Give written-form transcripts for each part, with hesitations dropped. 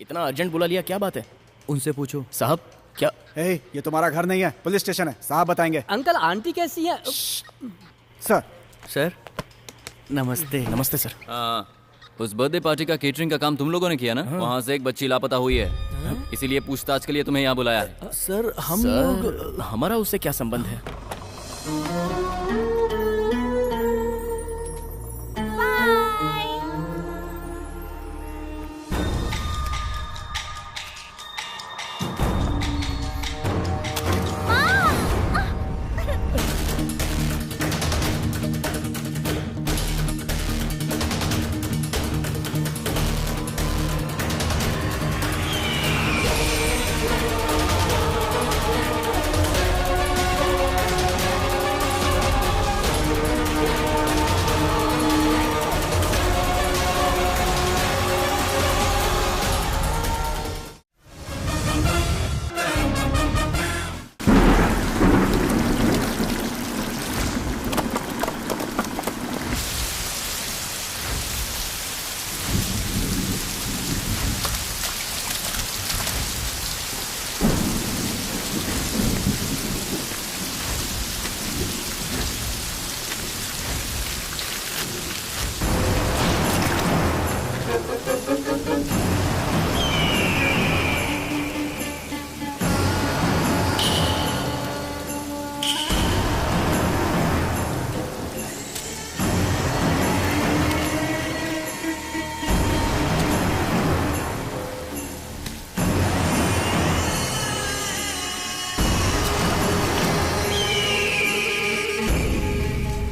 इतना अर्जेंट बुला लिया, क्या बात है? उनसे पूछो। साहब क्या? ये तुम्हारा घर नहीं है, पुलिस स्टेशन है, साहब बताएंगे। अंकल आंटी कैसी है? सर। सर नमस्ते। नमस्ते सर। हाँ, उस बर्थडे पार्टी का केटरिंग का काम तुम लोगों ने किया ना? वहाँ से एक बच्ची लापता हुई है, इसीलिए पूछताछ के लिए तुम्हें यहाँ बुलाया है। सर हम लोग, हमारा उससे क्या संबंध है?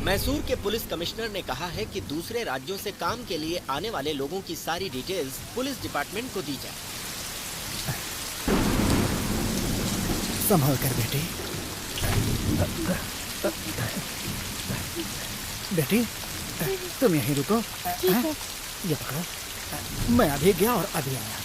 मैसूर के पुलिस कमिश्नर ने कहा है कि दूसरे राज्यों से काम के लिए आने वाले लोगों की सारी डिटेल्स पुलिस डिपार्टमेंट को दी जाए। संभाल कर बेटी। बेटी तुम यहीं रुको। ये पकड़ो, मैं अभी गया और अभी आया।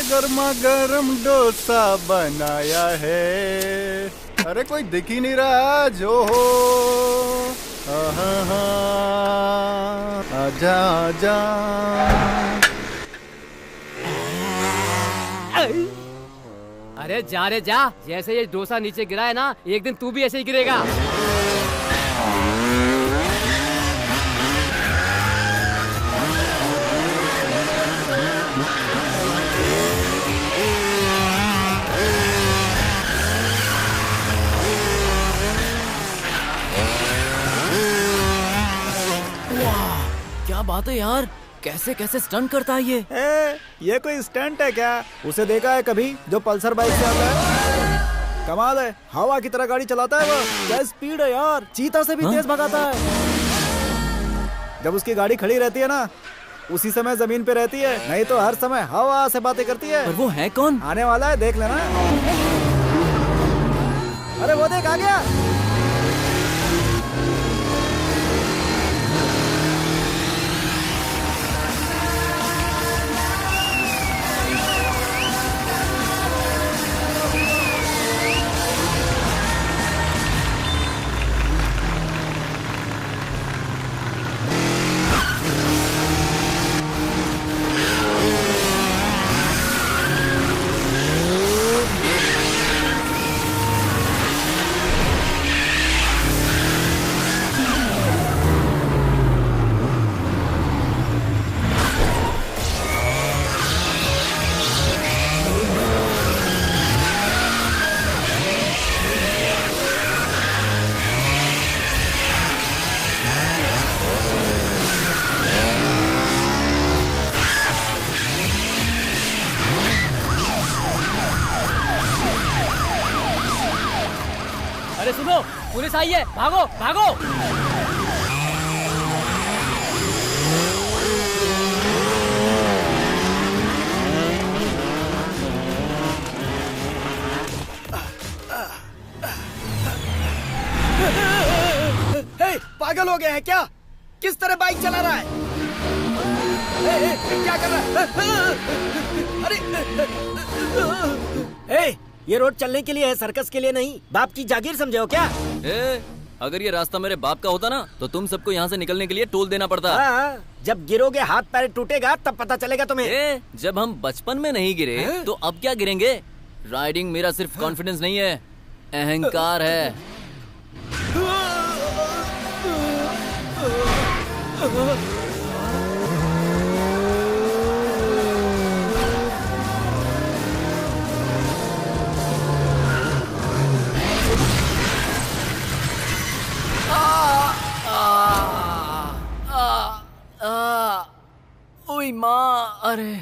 गर्मा गर्म डोसा बनाया है। अरे कोई दिख ही नहीं रहा जो हो। आजा आजा। अरे जा रे जा, जैसे ये डोसा नीचे गिरा है ना, एक दिन तू भी ऐसे ही गिरेगा। क्या बात है यार, कैसे कैसे स्टंट करता है ये कोई स्टंट है क्या? उसे देखा है कभी जो पल्सर बाइक से आता है? कमाल है, हवा की तरह गाड़ी चलाता है वो। क्या स्पीड है यार, चीता से भी तेज भगाता है। जब उसकी गाड़ी खड़ी रहती है ना, उसी समय जमीन पे रहती है, नहीं तो हर समय हवा से बातें करती है। पर वो है कौन? आने वाला है, देख लेना। अरे वो देख, आ गया। पुलिस आई है, भागो भागो। हे, पागल हो गया है क्या? किस तरह बाइक चला रहा है? क्या कर रहा है? अरे ये रोड चलने के लिए है, सर्कस के लिए नहीं। बाप की जागीर समझे हो क्या? अगर ये रास्ता मेरे बाप का होता ना तो तुम सबको यहाँ से निकलने के लिए टोल देना पड़ता। हाँ, जब गिरोगे हाथ पैर टूटेगा तब पता चलेगा तुम्हें। जब हम बचपन में नहीं गिरे तो अब क्या गिरेंगे? राइडिंग मेरा सिर्फ कॉन्फिडेंस नहीं है, अहंकार है। ओए माँ, अरे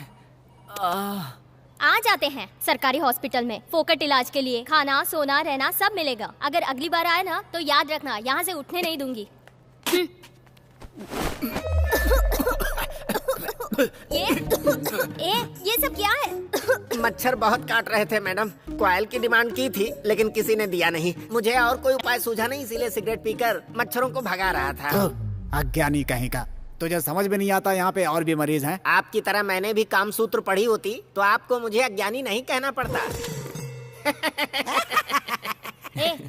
आ जाते हैं सरकारी हॉस्पिटल में फोकट इलाज के लिए। खाना सोना रहना सब मिलेगा। अगर अगली बार आए ना तो याद रखना, यहाँ से उठने नहीं दूंगी। ये सब क्या है? मच्छर बहुत काट रहे थे मैडम। कॉइल की डिमांड की थी लेकिन किसी ने दिया नहीं। मुझे और कोई उपाय सूझा नहीं, इसीलिए सिगरेट पीकर मच्छरों को भगा रहा था। अज्ञानी कहीं का, तुझे समझ में नहीं आता यहाँ पे और भी मरीज हैं। आपकी तरह मैंने भी काम सूत्र पढ़ी होती तो आपको मुझे अज्ञानी नहीं कहना पड़ता।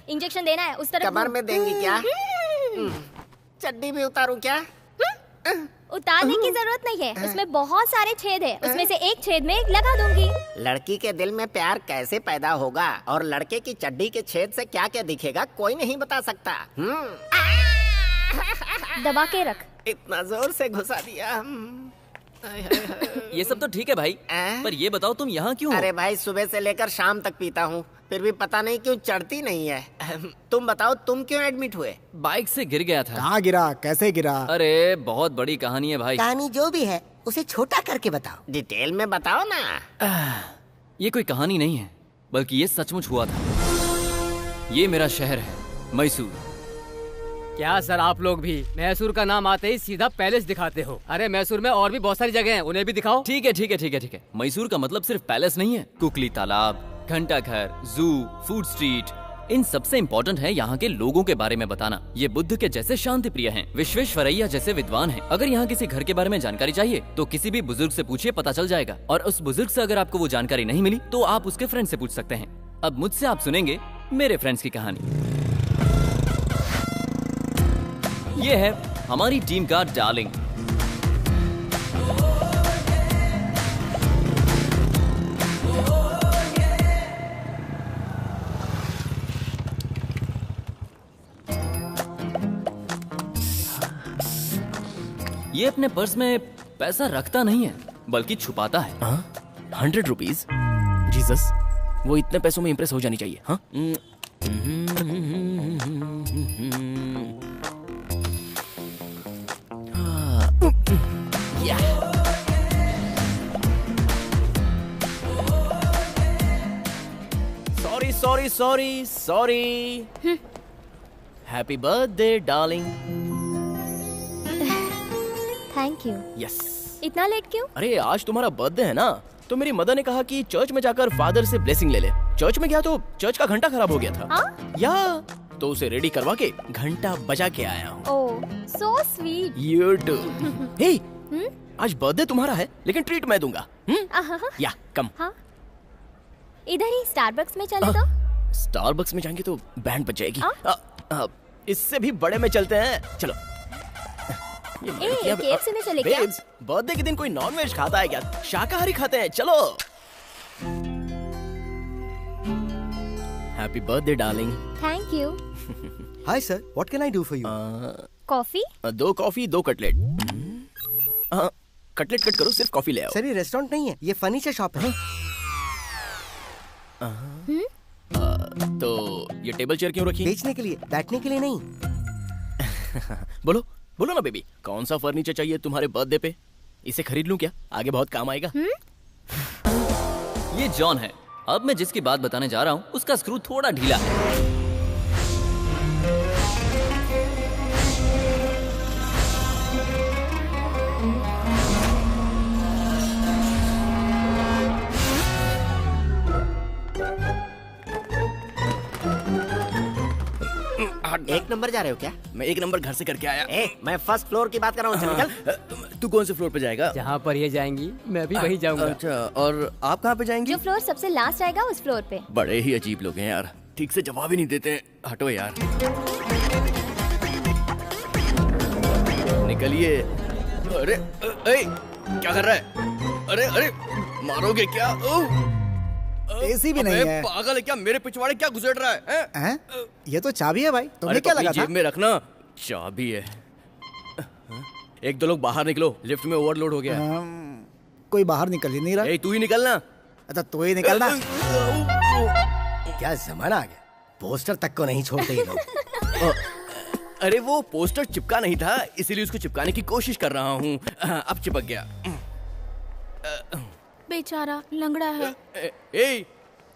इंजेक्शन देना है उस तरफ। कमर में देंगी क्या? चड्डी भी उतारूं क्या? उतारने की जरूरत नहीं है, उसमें बहुत सारे छेद है, उसमें से एक छेद में लगा दूंगी। लड़की के दिल में प्यार कैसे पैदा होगा और लड़के की चड्डी के छेद से क्या क्या दिखेगा कोई नहीं बता सकता। दबा के रख। इतना जोर से घुसा दिया। ये सब तो ठीक है भाई, पर ये बताओ तुम यहाँ क्यों हो? अरे भाई सुबह से लेकर शाम तक पीता हूँ, फिर भी पता नहीं क्यों चढ़ती नहीं है। तुम बताओ तुम क्यों एडमिट हुए? बाइक से गिर गया था। कहाँ गिरा, कैसे गिरा? अरे बहुत बड़ी कहानी है भाई। कहानी जो भी है उसे छोटा करके बताओ, डिटेल में बताओ ना। ये कोई कहानी नहीं है, बल्कि ये सचमुच हुआ था। ये मेरा शहर है, मैसूर। क्या सर आप लोग भी मैसूर का नाम आते ही सीधा पैलेस दिखाते हो? अरे मैसूर में और भी बहुत सारी जगह हैं, उन्हें भी दिखाओ। ठीक है ठीक है ठीक है ठीक है। मैसूर का मतलब सिर्फ पैलेस नहीं है। कुकली तालाब, घंटा घर, जू, फूड स्ट्रीट, इन सबसे इम्पोर्टेंट है यहाँ के लोगों के बारे में बताना। ये बुद्ध के जैसे शांति प्रिय हैं, विश्वेश्वरैया जैसे विद्वान हैं। अगर यहाँ किसी घर के बारे में जानकारी चाहिए तो किसी भी बुजुर्ग से पूछिए, पता चल जाएगा। और उस बुजुर्ग से अगर आपको वो जानकारी नहीं मिली तो आप उसके फ्रेंड से पूछ सकते हैं। अब मुझसे आप सुनेंगे मेरे फ्रेंड्स की कहानी। ये है हमारी टीम का डार्लिंग। ये अपने पर्स में पैसा रखता नहीं है बल्कि छुपाता है। 100 रुपीज? जीसस, वो इतने पैसों में इंप्रेस हो जानी चाहिए। हाँ? Sorry. Happy birthday darling. Thank you. Yes. इतना लेट क्यों? अरे आज तुम्हारा बर्थडे है ना, तो मेरी मदर ने कहा कि चर्च में जाकर फादर से ब्लेसिंग ले ले। चर्च में गया तो चर्च का घंटा खराब हो गया था। हाँ? या तो उसे रेडी करवा के घंटा बजा के आया हूँ। Oh, so sweet. You too. Hey, आज बर्थडे तुम्हारा है लेकिन ट्रीट मैं दूंगा। या कम। हाँ? इधर ही स्टारबक्स में चले तो? स्टारबक्स में जाएंगे तो बैंड बज जाएगी। इससे भी बड़े में चलते हैं, चलो। KFC में चले क्या? बर्थडे के दिन कोई नॉन वेज खाता है क्या? शाकाहारी खाते हैं, चलो। Happy birthday darling. Thank you. Hi sir, what can I do for you? Coffee? 2 coffee 2 cutlet. Cutlet cut करो, सिर्फ कॉफी ले आओ। सर ये रेस्टोरेंट नहीं है, ये फर्नीचर शॉप है। तो ये टेबल चेयर क्यों रखी? बेचने के लिए, बैठने के लिए नहीं। बोलो ना बेबी, कौन सा फर्नीचर चाहिए तुम्हारे बर्थडे पे? इसे खरीद लूं क्या? आगे बहुत काम आएगा। ये जॉन है। अब मैं जिसकी बात बताने जा रहा हूँ उसका स्क्रू थोड़ा ढीला है। भागना। 1 नंबर जा रहे हो क्या? मैं 1 नंबर घर से करके आया। मैं फर्स्ट फ्लोर की बात कर रहा हूँ, चल निकल। तू कौन से फ्लोर पे जाएगा? जहाँ पर ये जाएंगी मैं भी वही जाऊंगा। अच्छा, और आप कहाँ पे जाएंगी? जो फ्लोर सबसे लास्ट आएगा उस फ्लोर पे। बड़े ही अजीब लोग हैं यार, ठीक से जवाब ही नहीं देते। हटो यार, निकलिए। अरे क्या कर रहा है? अरे मारोगे क्या? एसी भी नहीं है। पागल है क्या? मेरे पिछवाड़े क्या गुजर रहा है? हैं? ये तो चाबी है भाई, तुम्हें क्या अपनी लगा जेब था? में रखना। चाबी है। 1-2 लोग बाहर निकलो, लिफ्ट में ओवरलोड हो गया है। कोई बाहर निकल ही नहीं रहा। तू ही निकलना। अच्छा तू ही निकलना। क्या जमाना आ गया, पोस्टर तक को नहीं छोड़ते ये लोग। अरे वो पोस्टर चिपका नहीं था, इसीलिए उसको चिपकाने की कोशिश कर रहा हूँ। अब चिपक गया। बेचारा लंगड़ा है। ए,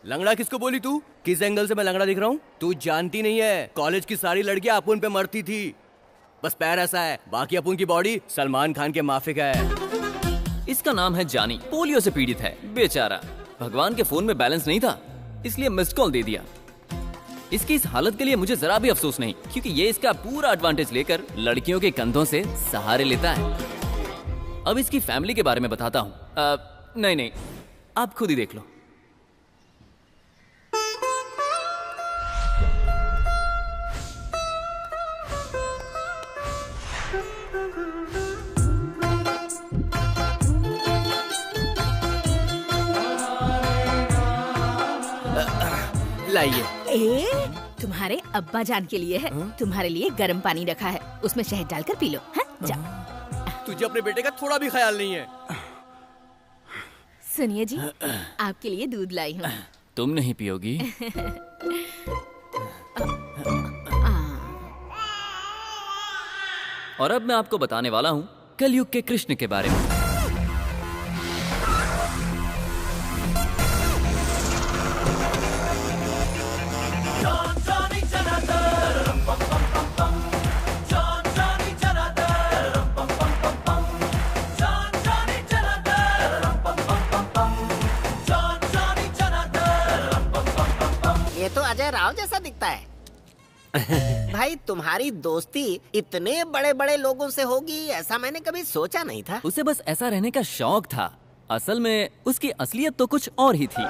लंगड़ा किसको बोली तू? किस एंगल से मैं लंगड़ा दिख रहा हूँ? तू जानती नहीं है, कॉलेज की सारी लड़कियां अपुन पे मरती थी। बस पैर ऐसा है, बाकी अपुन की बॉडी सलमान खान के माफिक है। इसका नाम है जानी, पोलियो से पीड़ित है बेचारा। भगवान के फोन में बैलेंस नहीं था, इसलिए मिस्ड कॉल दे दिया। इसकी इस हालत के लिए मुझे जरा भी अफसोस नहीं, क्योंकि ये इसका पूरा एडवांटेज लेकर लड़कियों के कंधों से सहारे लेता है। अब इसकी फैमिली के बारे में बताता हूँ। नहीं, आप खुद ही देख लो। लाइए। तुम्हारे अब्बा जान के लिए है। तुम्हारे लिए गर्म पानी रखा है, उसमें शहद डालकर पी लो। जा। तुझे अपने बेटे का थोड़ा भी ख्याल नहीं है। सुनिए जी, आपके लिए दूध लाई हूँ। तुम नहीं पियोगी? और अब मैं आपको बताने वाला हूँ कलयुग के कृष्ण के बारे में। ये तो अजय राव जैसा दिखता है। भाई तुम्हारी दोस्ती इतने बड़े बड़े लोगों से होगी ऐसा मैंने कभी सोचा नहीं था। उसे बस ऐसा रहने का शौक था, असल में उसकी असलियत तो कुछ और ही थी।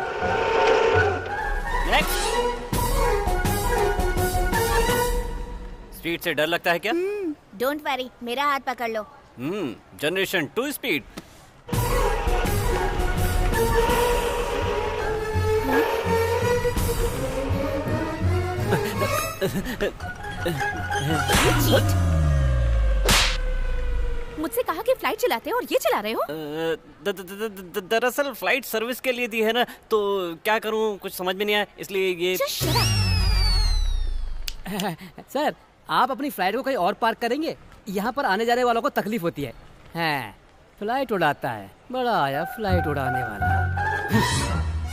स्पीड से डर लगता है क्या? डोंट वरी, मेरा हाथ पकड़ लो। Generation 2 speed. मुझसे कहा कि फ्लाइट चलाते हो और ये चला रहे हो? दरअसल फ्लाइट सर्विस के लिए दी है ना, तो क्या करूं कुछ समझ में नहीं आया, इसलिए ये। सर, आप अपनी फ्लाइट को कहीं और पार्क करेंगे? यहाँ पर आने जाने वालों को तकलीफ होती है। फ्लाइट उड़ाता है, बड़ा आया फ्लाइट उड़ाने वाला।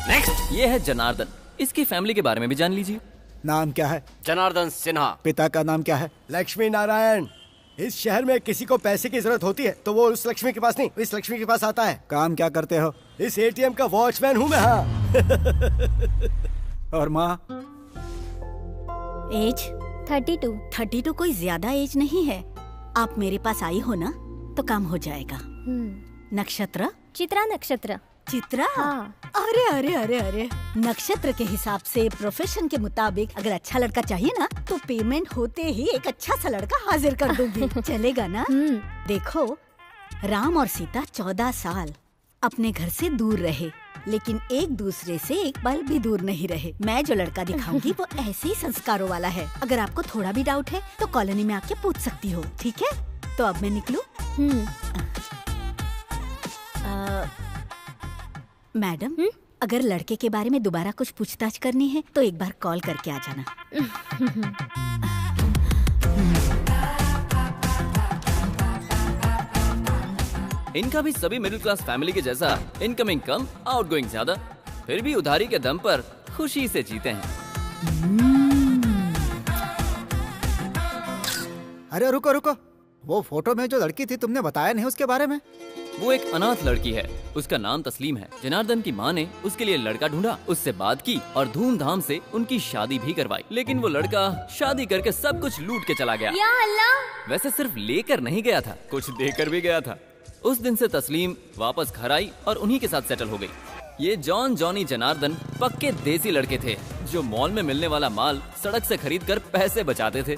नेक्स्ट, ये है जनार्दन। इसकी फैमिली के बारे में भी जान लीजिए। नाम क्या है? जनार्दन सिन्हा। पिता का नाम क्या है? लक्ष्मी नारायण। इस शहर में किसी को पैसे की जरूरत होती है तो वो उस लक्ष्मी के पास नहीं, इस लक्ष्मी के पास आता है। काम क्या करते हो? इस एटीएम का वॉचमैन हूँ मैं। हाँ। और माँ? एज 32। 32 कोई ज्यादा एज नहीं है। आप मेरे पास आई हो ना तो काम हो जाएगा। नक्षत्र? चित्रा नक्षत्र। चित्रा? हाँ। अरे अरे अरे अरे, नक्षत्र के हिसाब से प्रोफेशन के मुताबिक अगर अच्छा लड़का चाहिए ना तो पेमेंट होते ही एक अच्छा सा लड़का हाजिर कर दूंगी। चलेगा ना? देखो, राम और सीता 14 साल अपने घर से दूर रहे, लेकिन एक दूसरे से एक पल भी दूर नहीं रहे। मैं जो लड़का दिखाऊंगी वो ऐसे ही संस्कारों वाला है। अगर आपको थोड़ा भी डाउट है तो कॉलोनी में आके पूछ सकती हो, ठीक है? तो अब मैं निकलूं? मैडम, अगर लड़के के बारे में दोबारा कुछ पूछताछ करनी है तो एक बार कॉल करके आ जाना। इनका भी सभी मिडिल क्लास फैमिली के जैसा इनकमिंग कम, आउटगोइंग ज्यादा, फिर भी उधारी के दम पर खुशी से जीते हैं। अरे रुको रुको, वो फोटो में जो लड़की थी तुमने बताया नहीं उसके बारे में? वो एक अनाथ लड़की है, उसका नाम तस्लीम है। जनार्दन की माँ ने उसके लिए लड़का ढूंढा, उससे बात की और धूमधाम से उनकी शादी भी करवाई। लेकिन वो लड़का शादी करके सब कुछ लूट के चला गया। या अल्लाह। वैसे सिर्फ लेकर नहीं गया था, कुछ देकर भी गया था। उस दिन से तस्लीम वापस घर आई और उन्हीं के साथ सेटल हो गई। ये जॉनी जनार्दन पक्के देसी लड़के थे जो मॉल में मिलने वाला माल सड़क से खरीद कर पैसे बचाते थे।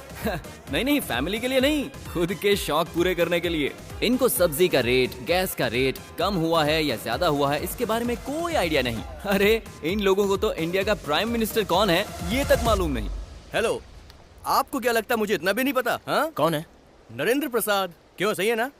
नहीं, फैमिली के लिए नहीं, खुद के शौक पूरे करने के लिए। इनको सब्जी का रेट, गैस का रेट कम हुआ है या ज्यादा हुआ है, इसके बारे में कोई आइडिया नहीं। अरे इन लोगों को तो इंडिया का प्राइम मिनिस्टर कौन है ये तक मालूम नहीं। हेलो, आपको क्या लगता है मुझे इतना भी नहीं पता? हाँ, कौन है? नरेंद्र प्रसाद। क्यों, सही है ना?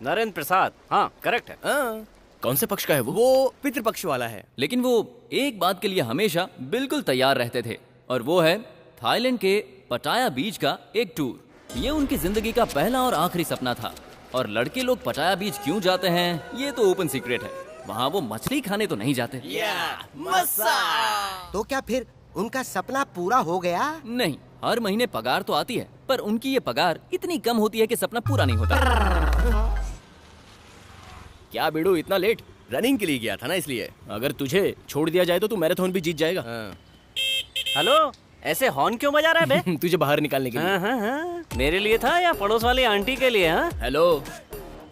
नरेंद्र प्रसाद, हाँ करेक्ट है। हाँ। कौन से पक्ष का है वो? वो पितृपक्ष वाला है। लेकिन वो एक बात के लिए हमेशा बिल्कुल तैयार रहते थे और वो है थाईलैंड के पटाया बीच का एक टूर। ये उनकी जिंदगी का पहला और आखिरी सपना था। और लड़के लोग पटाया बीच क्यों जाते हैं ये तो ओपन सीक्रेट है। वहाँ वो मछली खाने तो नहीं जाते। तो क्या फिर उनका सपना पूरा हो गया? नहीं, हर महीने पगार तो आती है, पर उनकी ये पगार इतनी कम होती है कि सपना पूरा नहीं होता। क्या बेड़ू, इतना लेट? रनिंग के लिए गया था ना, इसलिए। अगर तुझे छोड़ दिया जाए तो तू मैराथन भी जीत जाएगा। हेलो, ऐसे हॉर्न क्यों बजा रहा है बे? तुझे बाहर निकालने के लिए। हाँ। मेरे लिए था या पड़ोस वाली आंटी के लिए? हाँ? हेलो,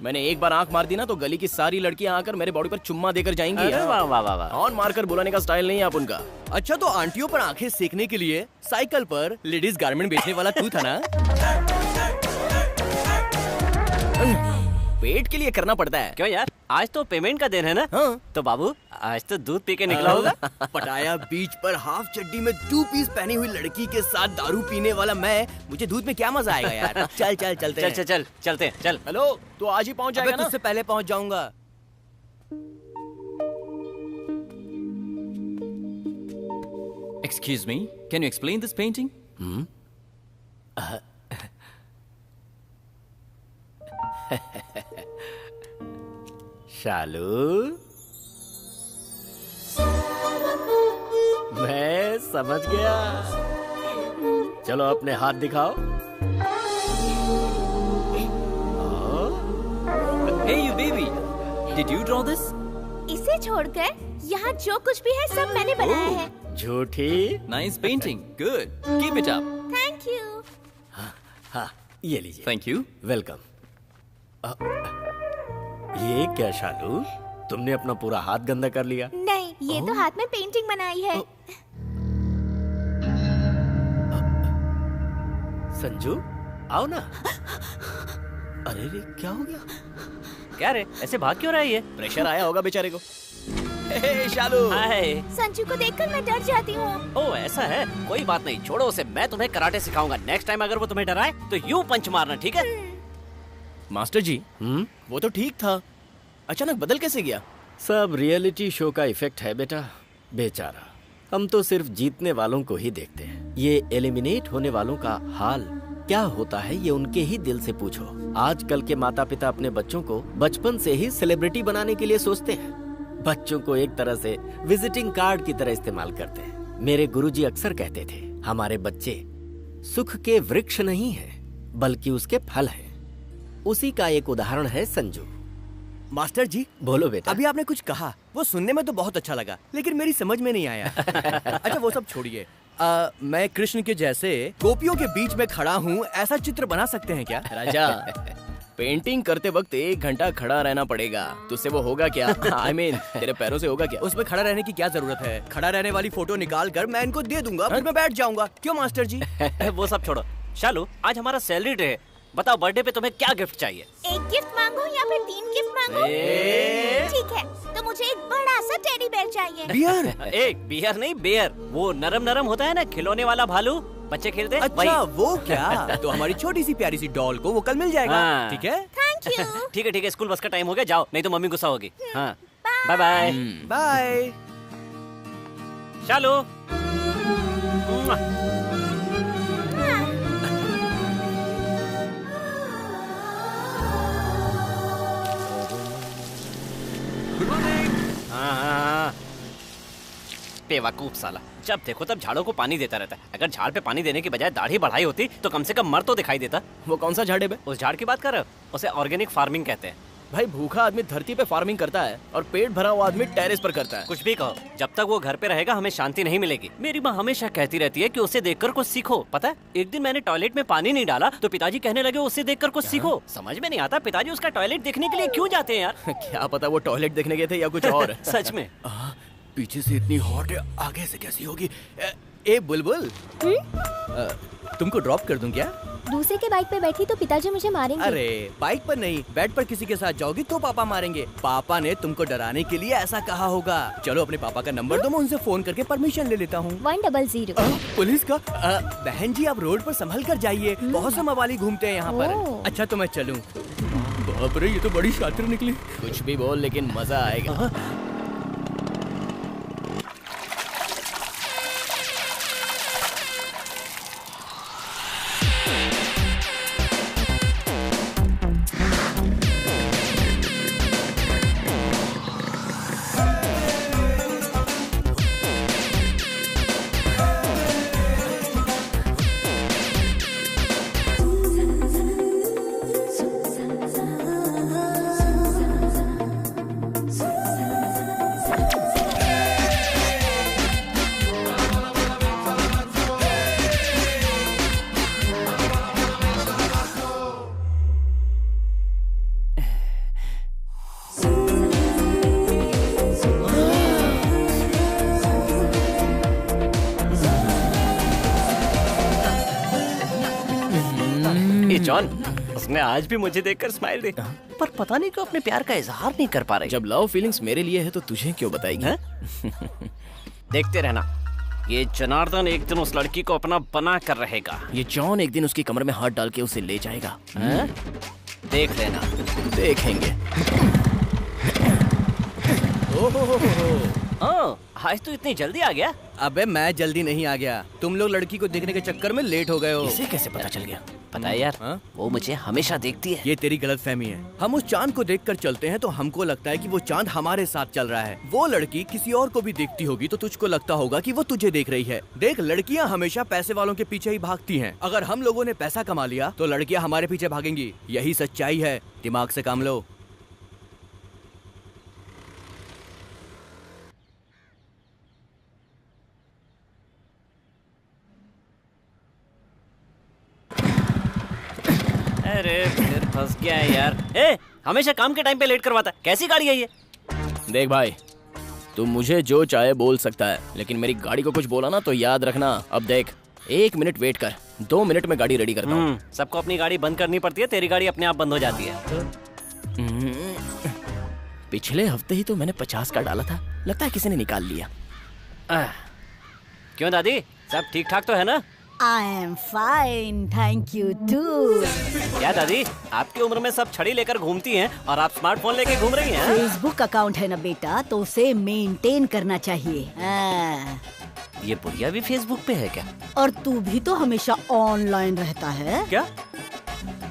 मैंने एक बार आंख मार दी ना तो गली की सारी लड़कियां आकर मेरे बॉडी पर चुम्मा देकर जाएंगी। अरे वाह वाह वाह वाह। हॉर्न मारकर बुलाने का स्टाइल नहीं है आप उनका। अच्छा, तो आंटियों पर आंखें सेकने के लिए साइकिल पर लेडीज गारमेंट बेचने वाला तू था ना? पेट के लिए करना पड़ता है। क्यों यार, आज तो पेमेंट का दिन है ना? हाँ। तो बाबू आज तो दूध पी के निकला होगा। पटाया बीच पर हाफ चड्डी में 2 पीस पहनी हुई लड़की के साथ दारू पीने वाला मैं, मुझे दूध में क्या मजा आएगा यार। चल चलते हैं। हेलो, तो आज ही पहुंच जाएगा ना? तुझसे पहले पहुंच जाऊंगा। Excuse me, can you explain this painting? शालू, मैं समझ गया। चलो अपने हाथ दिखाओ। Hey you baby, did you draw this? इसे छोड़कर यहाँ जो कुछ भी है सब मैंने बनाया है। झूठी। Nice painting, good. Keep it up. Thank you. हाँ, ये लीजिए। Thank you. वेलकम। ये क्या शालू, तुमने अपना पूरा हाथ गंदा कर लिया? नहीं, ये तो हाथ में पेंटिंग बनाई है। संजू, आओ ना। अरे रे, क्या हो गया? क्या रे, ऐसे भाग क्यों रहा है ये? प्रेशर आया होगा बेचारे को। हे शालू। हाय। संजू को देखकर मैं डर जाती हूँ। ओह ऐसा है, कोई बात नहीं, छोड़ो उसे। मैं तुम्हें कराटे सिखाऊंगा। नेक्स्ट टाइम अगर वो तुम्हें डराए तो यूं पंच मारना, ठीक है? मास्टर जी, वो तो ठीक था, अचानक बदल कैसे गया? सब रियलिटी शो का इफेक्ट है बेटा। बेचारा, हम तो सिर्फ जीतने वालों को ही देखते हैं। ये एलिमिनेट होने वालों का हाल क्या होता है ये उनके ही दिल से पूछो। आजकल के माता पिता अपने बच्चों को बचपन से ही सेलिब्रिटी बनाने के लिए सोचते हैं। बच्चों को एक तरह से विजिटिंग कार्ड की तरह इस्तेमाल करते हैं। मेरे गुरुजी अक्सर कहते थे, हमारे बच्चे सुख के वृक्ष नहीं हैं, बल्कि उसके फल हैं। उसी का एक उदाहरण है संजू। मास्टर जी, बोलो बेटा। अभी आपने कुछ कहा, वो सुनने में तो बहुत अच्छा लगा, लेकिन मेरी समझ में नहीं आया। अच्छा वो सब छोड़िए, मैं कृष्ण के जैसे गोपियों के बीच में खड़ा हूँ, ऐसा चित्र बना सकते हैं क्या? राजा, पेंटिंग करते वक्त 1 घंटा खड़ा रहना पड़ेगा, तुझसे वो होगा क्या? I mean, तेरे पैरों से होगा क्या? उसमें खड़ा रहने की क्या जरूरत है? खड़ा रहने वाली फोटो निकाल कर मैं इनको दे दूंगा, फिर मैं बैठ जाऊंगा। क्यों मास्टर जी? वो सब छोड़ो। शालू, आज हमारा सैलरी डे है। बताओ बर्थडे पे तुम्हें क्या गिफ्ट चाहिए? 1 गिफ्ट मांगो या फिर 3 गिफ्ट मांगो? ठीक है, तो मुझे एक बड़ा सा टेडी बेयर चाहिए। बियर? एक बियर नहीं, बेयर। वो नरम नरम होता है ना, खिलौने वाला भालू, बच्चे खेलते हैं। अच्छा वो क्या? तो हमारी छोटी सी प्यारी सी डॉल को वो कल मिल जाएगा। हाँ। ठीक है? Thank you. ठीक है, स्कूल बस का टाइम हो गया, जाओ, नहीं तो मम्मी गुस्सा होगी। हाँ, बाय बाय। बाय। शालू। बेवकूफ साला, जब देखो तब झाड़ों को पानी देता रहता है। अगर झाड़ पे पानी देने की बजाय दाढ़ी बढ़ाई होती तो कम से कम मर तो दिखाई देता। वो कौन सा झाड़ है बे? उस झाड़ की बात कर रहे हो? उसे ऑर्गेनिक फार्मिंग कहते हैं। भाई भूखा आदमी धरती पे फार्मिंग करता है और पेट भरा हुआ आदमी टेरेस पर करता है। कुछ भी कहो, जब तक वो घर पे रहेगा हमें शांति नहीं मिलेगी। मेरी माँ हमेशा कहती रहती है कि उसे देखकर कुछ सीखो। पता है, एक दिन मैंने टॉयलेट में पानी नहीं डाला तो पिताजी कहने लगे उसे देखकर कुछ सीखो। समझ में नहीं आता पिताजी उसका टॉयलेट देखने के लिए क्यों जाते हैं यार। क्या पता वो टॉयलेट देखने गए थे या कुछ और। सच में। पीछे से इतनी हॉट है, आगे से कैसी होगी। ए बुलबुल, तुमको ड्रॉप कर दूं क्या? दूसरे के बाइक पे बैठी तो पिताजी मुझे मारेंगे। अरे बाइक पर नहीं, बेड पर किसी के साथ जाओगी तो पापा मारेंगे। पापा ने तुमको डराने के लिए ऐसा कहा होगा। चलो अपने पापा का नंबर दो, मैं उनसे फोन करके परमिशन ले लेता हूँ। 100। पुलिस का? बहन जी आप रोड पर संभल कर जाइए, बहुत से मवाली घूमते हैं यहाँ पर। अच्छा तो मैं चलूँ? बाप रे, ये तो बड़ी शातिर निकली। कुछ भी बोल लेकिन मजा आएगा। जॉन, उसने आज भी मुझे देखकर स्माइल दी, पर पता नहीं क्यों अपने प्यार का इजहार नहीं कर पा रही। जब लव फीलिंग्स मेरे लिए है तो तुझे क्यों बताएगी? देखते रहना, ये जनार्दन एक दिन उस लड़की को अपना बना कर रहेगा। ये जॉन एक दिन उसकी कमर में हाथ डाल के उसे ले जाएगा। देख लेना। देखेंगे। आज तो इतनी जल्दी आ गया? अबे मैं जल्दी नहीं आ गया, तुम लोग लड़की को देखने के चक्कर में लेट हो गए हो। इसे कैसे पता चल गया? पता है यार, वो मुझे हमेशा देखती है। ये तेरी गलतफहमी है। हम उस चांद को देखकर चलते हैं तो हमको लगता है कि वो चांद हमारे साथ चल रहा है। वो लड़की किसी और को भी देखती होगी तो तुझको लगता होगा कि वो तुझे देख रही है। देख, लड़कियां हमेशा पैसे वालों के पीछे ही भागती हैं। अगर हम लोगों ने पैसा कमा लिया तो लड़कियां हमारे पीछे भागेंगी। यही सच्चाई है, दिमाग से काम लो। अरे फिर फंस गया है यार। ए, हमेशा काम के टाइम पे लेट करवाता है। कैसी गाड़ी है ये? देख भाई, तू मुझे जो चाहे बोल सकता है, लेकिन मेरी गाड़ी को कुछ बोला ना तो याद रखना। अब देख, 1 मिनट वेट कर, 2 मिनट में गाड़ी रेडी करता हूँ। सबको अपनी गाड़ी बंद करनी पड़ती है, तेरी गाड़ी अपने आप बंद हो जाती है। पिछले हफ्ते ही तो मैंने 50 का डाला था, लगता है किसी ने निकाल लिया। क्यों दादी, सब ठीक ठाक तो है ना? I am fine, thank you too. क्या दादी, आपकी उम्र में सब छड़ी लेकर घूमती हैं और आप स्मार्टफोन लेके घूम रही हैं? फेसबुक अकाउंट है ना बेटा, तो उसे मेंटेन करना चाहिए। ये बुढ़िया भी फेसबुक पे है क्या? और तू भी तो हमेशा ऑनलाइन रहता है। क्या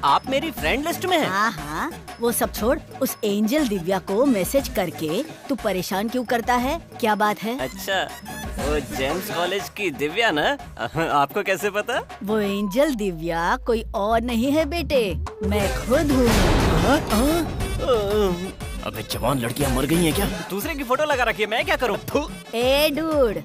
आप मेरी फ्रेंड लिस्ट में हैं? हाँ, वो सब छोड़, उस एंजल दिव्या को मैसेज करके तू परेशान क्यों करता है? क्या बात है? अच्छा, वो जेम्स कॉलेज की दिव्या ना? आपको कैसे पता? वो एंजल दिव्या कोई और नहीं है बेटे, मैं खुद हूँ। अबे जवान लड़कियाँ मर गई हैं क्या? दूसरे की फोटो लगा रखी है, मैं क्या करूँ? ए डूड,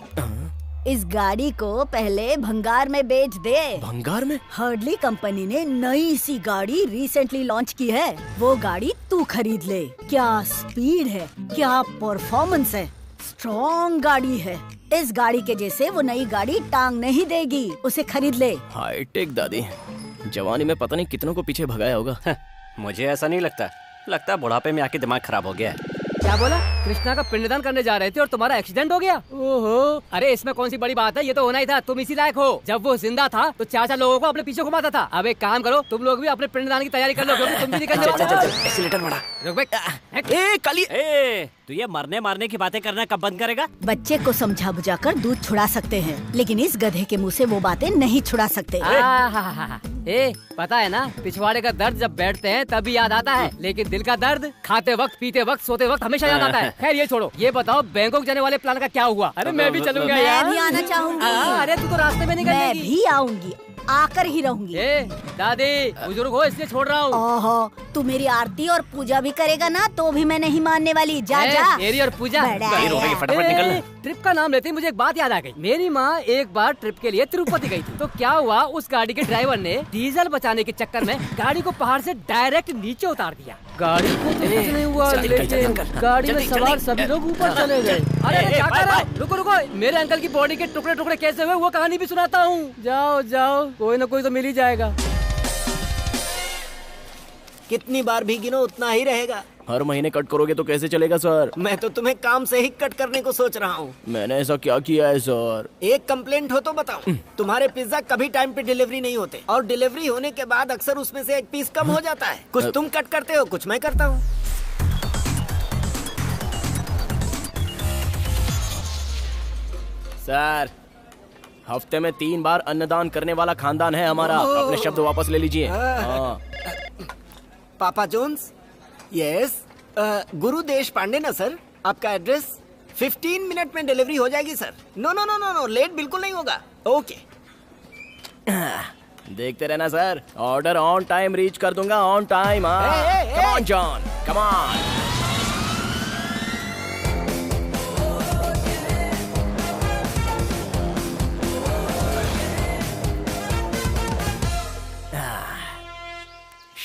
इस गाड़ी को पहले भंगार में बेच दे। भंगार में? हर्डली कंपनी ने नई सी गाड़ी रिसेंटली लॉन्च की है, वो गाड़ी तू खरीद ले। क्या स्पीड है, क्या परफॉर्मेंस है, स्ट्रॉन्ग गाड़ी है। इस गाड़ी के जैसे वो नई गाड़ी टांग नहीं देगी, उसे खरीद ले। हाईटेक दादी, जवानी में पता नहीं कितनों को पीछे भगाया होगा। मुझे ऐसा नहीं लगता, लगता है बुढ़ापे में आके दिमाग खराब हो गया है। क्या बोला? कृष्णा का पिंडदान करने जा रहे थे और तुम्हारा एक्सीडेंट हो गया? ओहो, अरे इसमें कौन सी बड़ी बात है, ये तो होना ही था। तुम इसी लायक हो। जब वो जिंदा था तो 4 लोगों को अपने पीछे घुमाता था। अब एक काम करो, तुम लोग भी अपने पिंडदान की तैयारी कर लो, क्योंकि तुम भी निकलने वाले हो। एक्सीलेटर बढ़ा। रुक बे। ए काली, तू ये मरने मारने की बातें करना कब बंद करेगा? बच्चे को समझा बुझाकर दूध छुड़ा सकते हैं, लेकिन इस गधे के मुँह से वो बातें नहीं छुड़ा सकते। पता है ना, पिछवाड़े का दर्द जब बैठते हैं तभी याद आता है, लेकिन दिल का दर्द खाते वक्त, पीते वक्त, सोते वक्त हमेशा याद आता है। खैर ये छोड़ो, ये बताओ बैंकॉक जाने वाले प्लान का क्या हुआ? अरे मैं भी चलूंगा यार। मैं भी आना चाहूंगी। अरे तू तो रास्ते में निकल मैं भी आऊंगी। आकर ही रहूंगी। दादी बुजुर्ग हो इसलिए छोड़ रहा हूँ। ओहो, तू मेरी आरती और पूजा भी करेगा ना तो भी मैं नहीं मानने वाली। जा जा। मेरी और पूजा फटाफट निकल। ट्रिप का नाम लेते ही मुझे एक बात याद आ गई। मेरी माँ एक बार ट्रिप के लिए तिरुपति गई थी। तो क्या हुआ, उस गाड़ी के ड्राइवर ने डीजल बचाने के चक्कर में गाड़ी को पहाड़ से डायरेक्ट नीचे उतार दिया। गाड़ी को तो कुछ नहीं हुआ, लेकिन गाड़ी में सवार सभी लोग ऊपर चले गए। अरे क्या कर रहा है? रुको रुको, मेरे अंकल की बॉडी के टुकड़े टुकड़े कैसे हुए वो कहानी भी सुनाता हूँ। जाओ जाओ, कोई ना कोई तो मिल ही जाएगा। कितनी बार भी गिनो उतना ही रहेगा। हर महीने कट करोगे तो कैसे चलेगा सर? मैं तो तुम्हें काम से ही कट करने को सोच रहा हूँ। मैंने ऐसा क्या किया है सर? एक कंप्लेंट हो तो बताओ। तुम्हारे पिज्जा कभी टाइम पे डिलीवरी नहीं होते और डिलीवरी होने के बाद अक्सर उसमें से एक पीस कम हो जाता है। कुछ तुम कट करते हो, कुछ मैं करता हूँ। सर, हफ्ते में 3 बार अन्नदान करने वाला खानदान है हमारा। अपने शब्द वापस ले लीजिए। हाँ। पापा जोन्स, यस, गुरु देश पांडे ना सर? आपका एड्रेस 15 मिनट में डिलीवरी हो जाएगी sir. No no no no no, late बिल्कुल नहीं होगा। ओके। देखते रहना sir, order on time reach कर दूंगा, on time. Come on John, come on.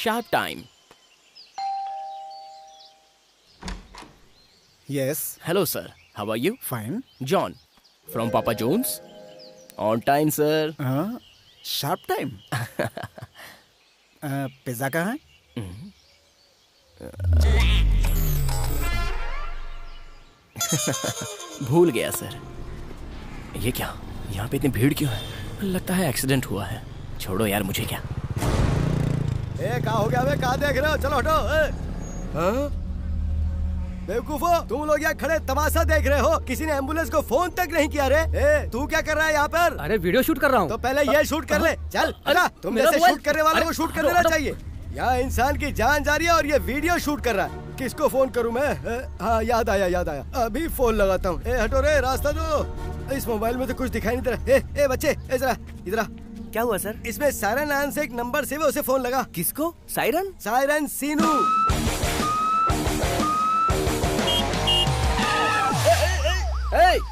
Sharp time. Yes. Hello, sir. How are you? Fine. John, from Papa John's. On time, sir. Sharp time. Pizza कहाँ है? भूल गया sir. ये क्या, यहाँ पे इतनी भीड़ क्यों है? लगता है एक्सीडेंट हुआ है। छोड़ो यार, मुझे क्या। कहाँ हो गया बे? कहाँ देख रहे हो? चलो हटो। बेवकूफो, तुम लोग यहाँ खड़े तमाशा देख रहे हो। किसी ने एम्बुलेंस को फोन तक नहीं किया रे। तू क्या कर रहा है यहाँ पर? अरे वीडियो शूट कर रहा हूँ। तो पहले ये शूट कर ले। चल तुम जैसे शूट करने वालों को शूट कर लेना चाहिए। यहाँ इंसान की जान जा रही है और ये वीडियो शूट कर रहा है। किसको फोन करूँ मैं? हाँ, याद आया। अभी फोन लगाता हूँ। हटो रे, रास्ता दो। इस मोबाइल में तो कुछ दिखाई नहीं दे रहा। बच्चे जरा इधर। क्या हुआ सर? इसमें सायरन नाम से एक नंबर सेव है, उसे फोन लगा। किसको? सायरन? सायरन सीनू।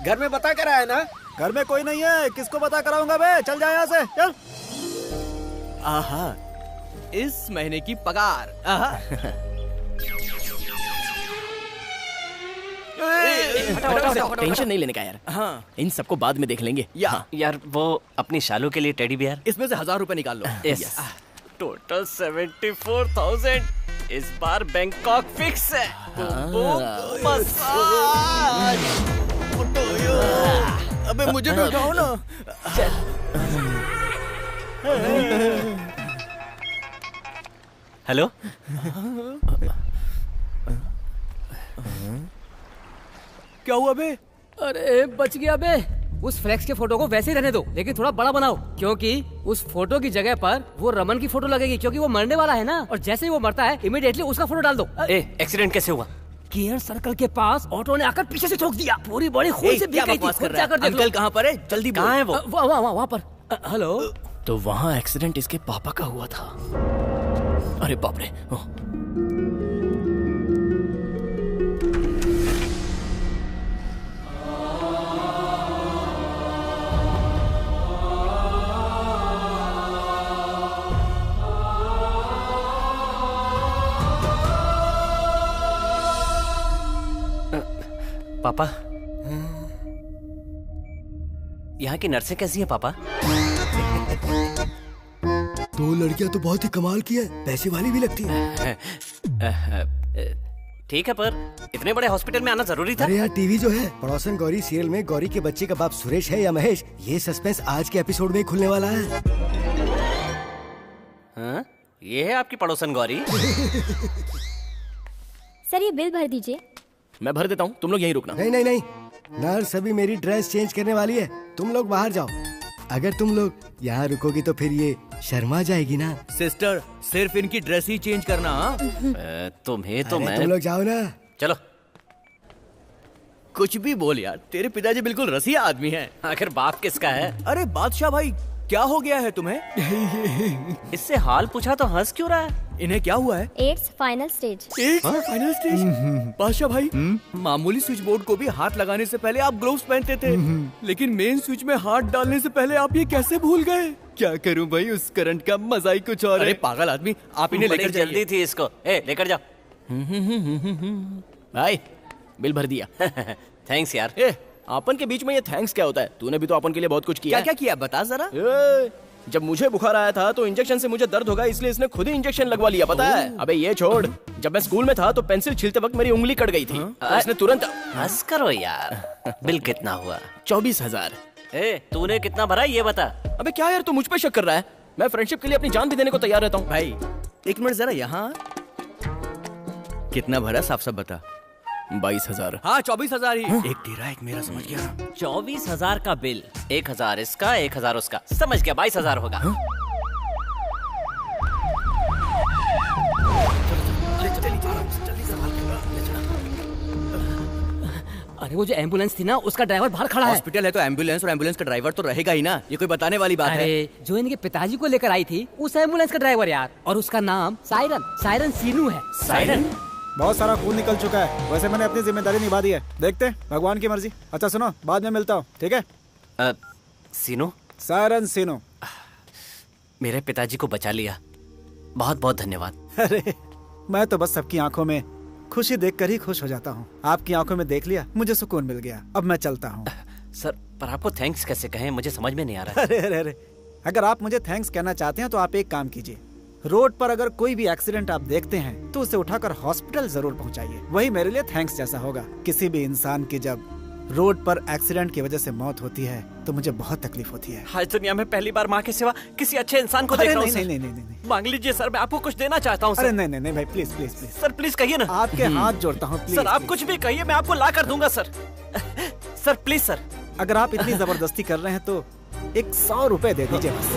घर में बता कर आया ना? घर में कोई नहीं है, किसको बता कराऊंगा बे? चल जा यहाँ से, चल। आहा, इस महीने की पगार। आहा। टेंशन नहीं लेने का यार। हाँ, इन सबको बाद में देख लेंगे। यार वो अपनी शालू के लिए टेडी बियर, इसमें से 1000 रुपए निकाल लो। यस। टोटल 74,000। इस बार बैंकॉक फिक्स है। अबे मुझे तो उठाओ ना। हेलो। क्या हुआ बे? अरे बच गया बे। उस फ्लेक्स के फोटो को वैसे ही रहने दो, लेकिन थोड़ा बड़ा बनाओ, क्योंकि उस फोटो की जगह पर वो रमन की फोटो लगेगी, क्योंकि वो मरने वाला है ना। और जैसे ही वो मरता है इमीडिएटली उसका फोटो डाल दो। एक्सीडेंट कैसे हुआ? केयर सर्कल के पास ऑटो ने आकर पीछे से ठोक दिया। पूरी बॉडी खून से भीग गई थी। अंकल कहाँ पर है? जल्दी बोल। कहाँ है वो? वहाँ पर। हेलो। तो वहाँ एक्सीडेंट इसके पापा का हुआ था। अरे बाप रे। पापा, यहाँ की नर्सें कैसी है पापा? 2 लड़कियाँ तो बहुत ही कमाल की है, पैसे वाली भी लगती है। ठीक है, पर इतने बड़े हॉस्पिटल में आना जरूरी था? अरे यार, टीवी जो है पड़ोसन गौरी सीरियल में गौरी के बच्चे का बाप सुरेश है या महेश, ये सस्पेंस आज के एपिसोड में ही खुलने वाला है। हाँ? ये है आपकी पड़ोसन गौरी? सर, ये बिल भर दीजिए। मैं भर देता हूँ, तुम लोग यहीं रुकना। नहीं, नर्स अभी मेरी ड्रेस चेंज करने वाली है, तुम लोग बाहर जाओ। अगर तुम लोग यहाँ रुकोगी तो फिर ये शर्मा जाएगी ना। सिस्टर, सिर्फ इनकी ड्रेस ही चेंज करना। तुम्हें तो मैं। तुम लोग जाओ ना। चलो। कुछ भी बोल यार, तेरे पिताजी बिल्कुल रसिया आदमी हैं। आखिर बाप किसका है? अरे बादशाह भाई, क्या हो गया है तुम्हें? इससे हाल पूछा तो हंस क्यों रहा है? इन्हें क्या हुआ है? AIDS final stage. Final stage? बादशाह भाई, मामूली स्विच बोर्ड को भी हाथ लगाने से पहले आप ग्लोव्स पहनते थे, लेकिन मेन स्विच में हाथ डालने से पहले आप ये कैसे भूल गए? क्या करूं भाई, उस करंट का मजा ही कुछ और है। अरे पागल आदमी, आप इन्हें लेकर जाइए। जल्दी थी इसको, लेकर जाओ। भाई बिल भर दिया। थैंक्स यार। अपन के बीच में ये थैंक्स क्या होता है? तूने भी तो अपन के लिए बहुत कुछ किया। क्या क्या किया बता जरा। जब मुझे बुखार आया था तो इंजेक्शन से मुझे दर्द होगा, इसलिए इसने खुद ही इंजेक्शन लगवा लिया, पता है? अबे ये छोड़, जब मैं स्कूल में था तो पेंसिल छीलते वक्त मेरी उंगली कट गई थी। इसने तुरंत। हंस करो यार। बिल कितना हुआ? 24,000। तूने कितना भरा ये बता। अबे क्या यार, तू मुझ पे शक कर रहा है? मैं फ्रेंडशिप के लिए अपनी जान भी देने को तैयार रहता हूँ। भाई एक मिनट जरा यहाँ। कितना भरा, साफ साफ बता। 22,000। हाँ 24,000 ही। एक तेरा एक मेरा, समझ गया। 24,000 का बिल, 1,000 इसका 1,000 उसका, समझ गया 22,000 होगा। अरे वो जो एम्बुलेंस थी ना, उसका ड्राइवर बाहर खड़ा है। हॉस्पिटल है तो एम्बुलेंस, और एम्बुलेंस का ड्राइवर तो रहेगा ही ना। ये कोई बताने वाली बात है? अरे जो इनके पिताजी को लेकर आई थी उस एम्बुलेंस का ड्राइवर यार, और उसका नाम सायरन सीनू है। सायरन? बहुत सारा खून निकल चुका है, वैसे मैंने अपनी जिम्मेदारी निभा दी है। देखते हैं, भगवान की मर्जी। अच्छा सुनो, बाद में मिलता हूँ, ठीक है? सीनू? सायरन सीनू। मेरे पिताजी को बचा लिया, बहुत बहुत धन्यवाद। अरे मैं तो बस सबकी आंखों में खुशी देखकर ही खुश हो जाता हूँ। आपकी आंखों में देख लिया, मुझे सुकून मिल गया। अब मैं चलता हूँ। सर पर आपको थैंक्स कैसे कहें, मुझे समझ में नहीं आ रहा। अरे अगर आप मुझे थैंक्स कहना चाहते हैं तो आप एक काम कीजिए, रोड पर अगर कोई भी एक्सीडेंट आप देखते हैं तो उसे उठाकर हॉस्पिटल जरूर पहुंचाइए। वही मेरे लिए थैंक्स जैसा होगा। किसी भी इंसान की जब रोड पर एक्सीडेंट की वजह से मौत होती है तो मुझे बहुत तकलीफ होती है। आज दुनिया में पहली बार माँ के सिवा किसी अच्छे इंसान को देख रहा हूँ। नहीं। मांग लीजिए सर, मैं आपको कुछ देना चाहता हूँ। अरे नहीं भाई, please please please sir, please कहिए ना। आपके हाथ जोड़ता हूँ प्लीज। सर आप कुछ भी कहिए, मैं आपको ला कर दूंगा सर। Sir please sir. अगर आप इतनी जबरदस्ती कर रहे हैं तो 100 रुपए दे दीजिए बस।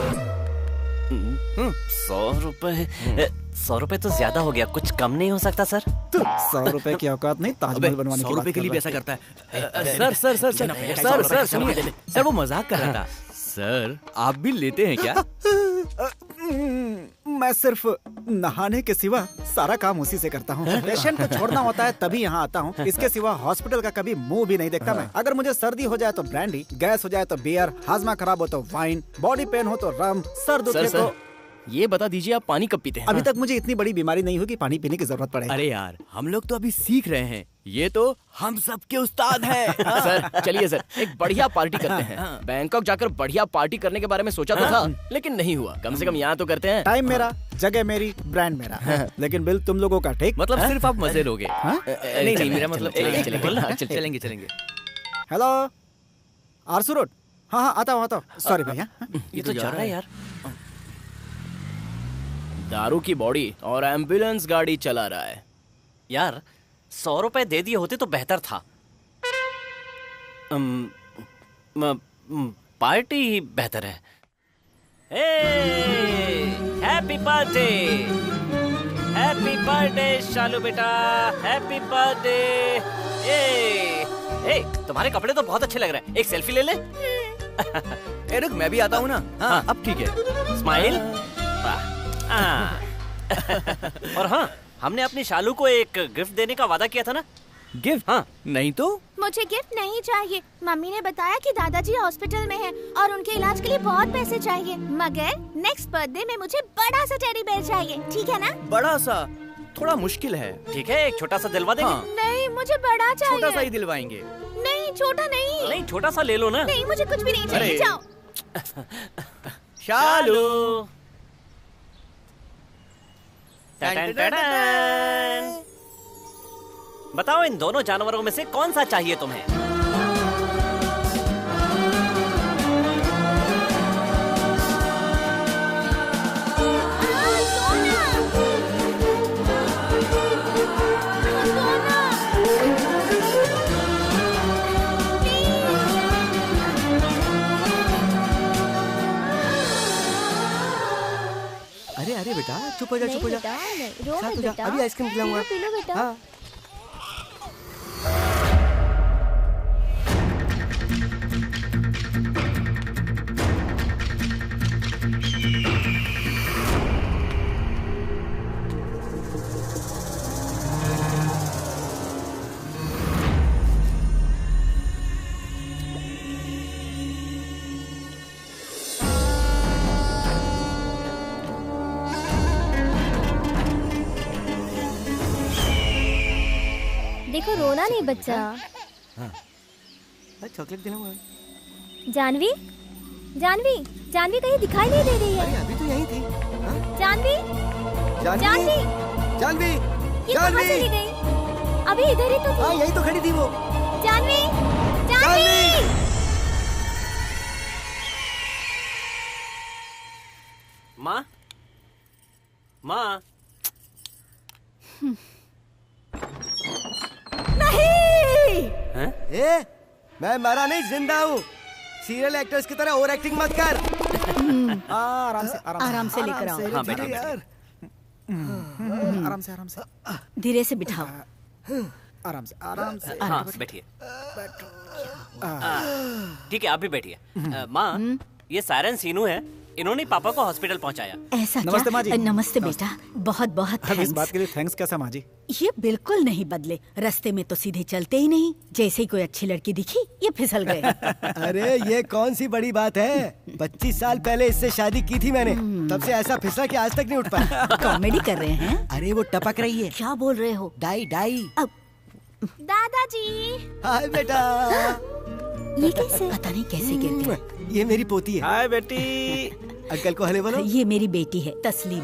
100 रुपए तो ज्यादा हो गया, कुछ कम नहीं हो सकता सर? 100 रुपए की औकात नहीं ताजमहल बनवाने की 100 रुपए के लिए भी ऐसा करता है? सर वो मजाक कर रहा था। सर आप भी लेते हैं क्या? मैं सिर्फ नहाने के सिवा सारा काम उसी से करता हूँ। पेशेंट को छोड़ना होता है तभी यहाँ आता हूँ, इसके सिवा हॉस्पिटल का कभी मुंह भी नहीं देखता मैं। अगर मुझे सर्दी हो जाए तो ब्रांडी, गैस हो जाए तो बियर, हाजमा खराब हो तो वाइन, बॉडी पेन हो तो रम, सर दुखे तो। ये बता दीजिए आप पानी कब पीते हैं? अभी तक मुझे इतनी बड़ी बीमारी नहीं हुई कि पानी पीने की जरूरत पड़े। अरे यार हम लोग तो अभी सीख रहे हैं, ये तो हम सबके उस्ताद हैं। सर चलिए सर, एक बढ़िया पार्टी करते हैं। बैंकॉक जाकर बढ़िया पार्टी करने के बारे में सोचा तो था, लेकिन नहीं हुआ। कम से कम यहाँ तो करते हैं। टाइम मेरा, जगह मेरी, ब्रांड मेरा, लेकिन बिल तुम लोगों का। ठीक मतलब सिर्फ आप मजे लोगे? नहीं मेरा मतलब चलेंगे। हेलो आरसू रोड। हाँ आता हूँ। सॉरी भैया। ये तो जा रहा है यार। दारू की बॉडी और एम्बुलेंस गाड़ी चला रहा है यार। 100 रुपए दे दिए होते तो बेहतर था। पार्टी ही बेहतर है। हैप्पी बर्थडे, हैप्पी बर्थडे शालू बेटा, हैप्पी बर्थडे। तुम्हारे कपड़े तो बहुत अच्छे लग रहे हैं, एक सेल्फी ले ले। रुक मैं भी आता हूँ ना। हाँ अब ठीक है। स्माइल। और हाँ, हमने अपनी शालू को एक गिफ्ट देने का वादा किया था ना। गिफ्ट? हाँ नहीं तो। मुझे गिफ्ट नहीं चाहिए। मम्मी ने बताया कि दादाजी हॉस्पिटल में हैं और उनके इलाज के लिए बहुत पैसे चाहिए, मगर नेक्स्ट बर्थडे में मुझे बड़ा सा टेडी बेयर चाहिए, ठीक है ना? बड़ा सा थोड़ा मुश्किल है। ठीक है, एक छोटा सा दिलवा देंगे। हाँ। नहीं मुझे बड़ा चाहिए। छोटा सा ही दिलवाएंगे। नहीं छोटा नहीं। नहीं छोटा सा ले लो ना। नहीं मुझे कुछ भी नहीं चाहिए, जाओ। शालू। बताओ इन दोनों जानवरों में से कौन सा चाहिए तुम्हें? अरे बेटा चुप हो जा, चुप हो जा। साथ हो जा, अभी आइसक्रीम खिलाऊंगा। पी लो बेटा। हाँ। देखो रोना नहीं बच्चा। चॉकलेट देना मुझे। जानवी, जानवी, जानवी कहीं दिखाई नहीं दे रही है। अभी तो यहीं थी। जानवी, जानवी, जानवी, ये कहाँ चली गई? अभी इधर ही तो थी। हाँ यहीं तो खड़ी थी वो। जानवी, जानवी। माँ, माँ। नहीं। हैं? ए, मैं मरा नहीं, जिंदा हूँ। सीरियल एक्टर्स की तरह ओवर एक्टिंग मत कर। आराम से लेकर आओ। हाँ बेटा यार। आराम से आराम से धीरे से बिठाओ। आराम से आराम से। हाँ बैठिए। ठीक है आप भी बैठिए। माँ, ये सायरन सीनू है, इन्होंने पापा को हॉस्पिटल पहुंचाया। ऐसा नमस्ते माँ जी। क्या? नमस्ते बेटा, बहुत बहुत अब इस थैंक्स। बात के लिए थैंक्स कैसा माँ जी? ये बिल्कुल नहीं बदले, रास्ते में तो सीधे चलते ही नहीं। जैसे ही कोई अच्छी लड़की दिखी ये फिसल गए। अरे ये कौन सी बड़ी बात है, 25 साल पहले इससे शादी की थी मैंने, तब से ऐसा फिसला कि आज तक नहीं उठ पाया। कॉमेडी कर रहे हैं? अरे वो टपक रही है। क्या बोल रहे हो? Die die. अब दादाजी। हाय बेटा। ये कैसे? पता नहीं कैसे गिर गए। ये मेरी पोती है। हाय बेटी। अंकल को हले बोलो। ये मेरी बेटी है तस्लीम।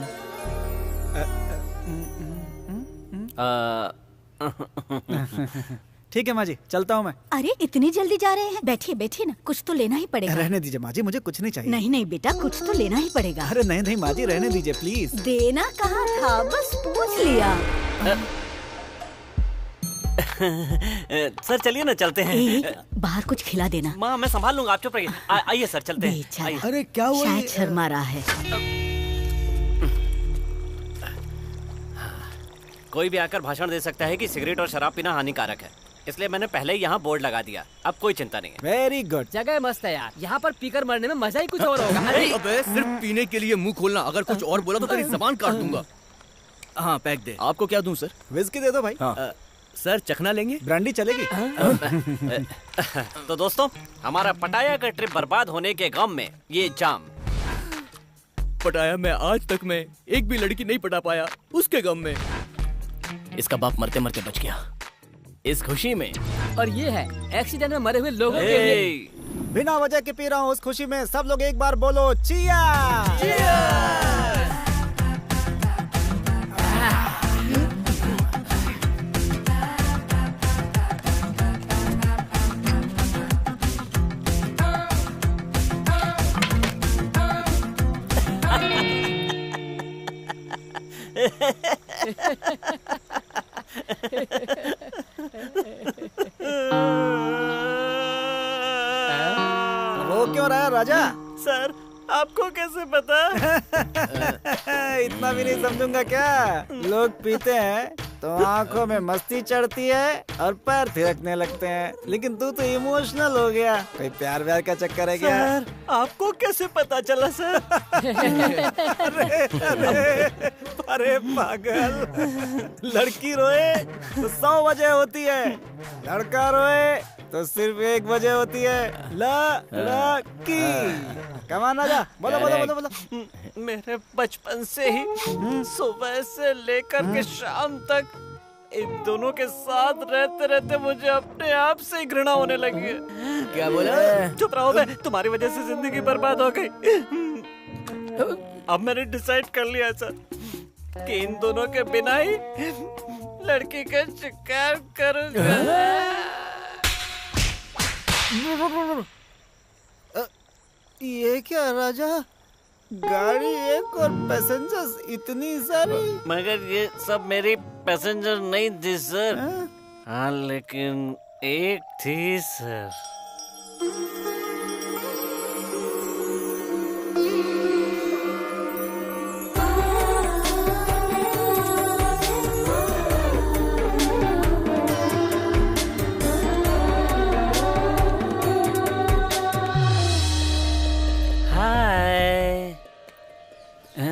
ठीक है माँ जी, चलता हूँ मैं। अरे इतनी जल्दी जा रहे हैं? बैठिए बैठिए ना, कुछ तो लेना ही पड़ेगा। रहने दीजिए माँ जी, मुझे कुछ नहीं चाहिए। नहीं नहीं बेटा, कुछ तो लेना ही पड़ेगा। अरे नहीं नहीं माँ जी, रहने दीजिए प्लीज। देना कहाँ था, बस पूछ लिया। सर चलिए ना, चलते हैं। बाहर कुछ खिला देना। माँ मैं संभाल लूंगा, आप चुप रहिए। आइए सर चलते हैं। बेचारा। अरे क्या हुआ? शायद शर्मा रहा है। कोई भी आकर भाषण दे सकता है कि सिगरेट और शराब पीना हानिकारक है, इसलिए मैंने पहले ही यहाँ बोर्ड लगा दिया। अब कोई चिंता नहीं है। Very good. जगह मस्त है यार, यहाँ पर पीकर मरने में मजा ही कुछ और होगा। अबे सिर्फ पीने के लिए मुंह खोलना, अगर कुछ और बोला तो तेरी जबान काट दूंगा। हाँ पैक दे। आपको क्या दूं सर? विस्की दे दो भाई। हाँ। सर चखना लेंगे? ब्रांडी चलेगी? तो दोस्तों, हमारा पटाया का ट्रिप बर्बाद होने के गम में ये जाम। पटाया मैं आज तक में एक भी लड़की नहीं पटा पाया, उसके गम में। इसका बाप मरते मरते बच गया, इस खुशी में। और ये है एक्सीडेंट में मरे हुए लोगों के लिए। बिना वजह के पी रहा हूँ, उस खुशी में सब लोग एक बार बोलो चियर्स। वो क्यों रहा है राजा? सर आपको कैसे पता? इतना भी नहीं समझूंगा क्या? लोग पीते हैं तो आंखों में मस्ती चढ़ती है और पैर थिरकने लगते हैं, लेकिन तू तो इमोशनल हो गया। कोई प्यार व्यार का चक्कर है क्या? सर आपको कैसे पता चला सर? अरे पागल, लड़की रोए तो 100 वजह होती है, लड़का रोए तो सिर्फ 1 वजह होती है, लड़की। कमान राजा, बोलो बोलो बोलो बोलो। मेरे बचपन से ही सुबह से लेकर के शाम तक इन दोनों के साथ रहते रहते मुझे अपने आप से ही घृणा होने लगी है। क्या बोला? चुप रहो बे, तुम्हारी वजह से जिंदगी बर्बाद हो गई। अब मैंने डिसाइड कर लिया सर कि इन दोनों के बिना ही लड़की का शिकार करूंगा। ये क्या राजा, गाड़ी एक और पैसेंजर्स इतनी सारी? मगर ये सब मेरी पैसेंजर नहीं थी सर। हाँ लेकिन एक थी सर।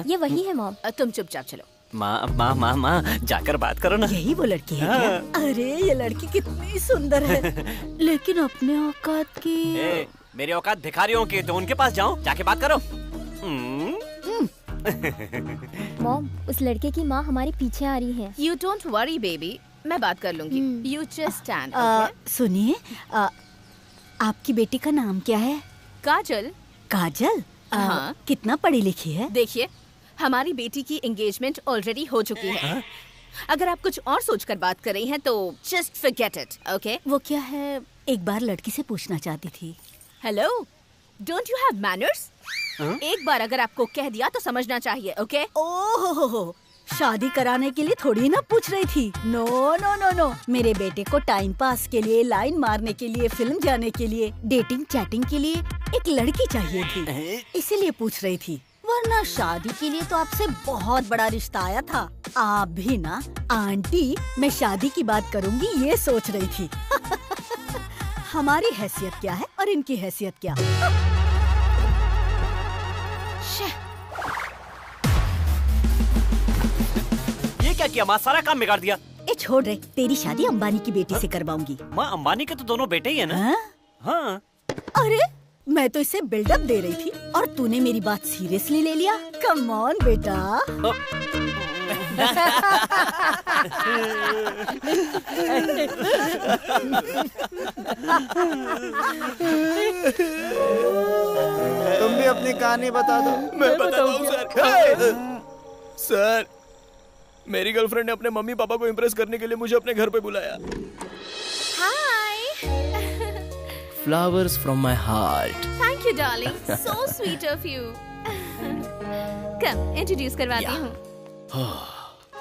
ये वही है मॉम। तुम चुपचाप चलो। माँ माँ माँ माँ जाकर बात करो ना। यही वो लड़की है क्या? अरे ये लड़की कितनी सुंदर है, लेकिन अपने औकात की। मेरी औकात भिखारियों की, तो उनके पास जाओ, जाके बात करो। मॉम, उस लड़के की माँ हमारे पीछे आ रही है। You don't worry, baby. मैं बात कर लूंगी। You just stand. सुनिए, आपकी बेटी का नाम क्या है? काजल। काजल? हाँ। कितना पढ़ी लिखी है? देखिए, हमारी बेटी की एंगेजमेंट ऑलरेडी हो चुकी है। अगर आप कुछ और सोचकर बात कर रही हैं तो जस्ट फॉरगेट इट, ओके? वो क्या है, एक बार लड़की से पूछना चाहती थी। Hello, don't you have manners? एक बार अगर आपको कह दिया तो समझना चाहिए, ओके? ओहो, शादी कराने के लिए थोड़ी ना पूछ रही थी। नो नो नो नो, मेरे बेटे को टाइम पास के लिए, लाइन मारने के लिए, फिल्म जाने के लिए, डेटिंग चैटिंग के लिए एक लड़की चाहिए थी, इसीलिए पूछ रही थी। वरना शादी के लिए तो आपसे बहुत बड़ा रिश्ता आया था। आप भी ना आंटी, मैं शादी की बात करूंगी ये सोच रही थी। हमारी हैसियत क्या है और इनकी हैसियत क्या? ये क्या किया माँ, सारा काम बिगाड़ दिया। ए छोड़ रे, तेरी शादी अंबानी की बेटी से करवाऊंगी। माँ, अंबानी के तो दोनों बेटे ही है ना? हाँ। अरे, मैं तो इसे बिल्डअप दे रही थी और तूने मेरी बात सीरियसली ले लिया। कम ऑन बेटा। तुम भी अपनी कहानी बता दो। मैं बताता हूँ सर। सर, मेरी गर्लफ्रेंड ने अपने मम्मी पापा को इम्प्रेस करने के लिए मुझे अपने घर पे बुलाया। Flowers from my heart. Thank you, darling. So sweet of you. Come, introduce करवाती हूँ।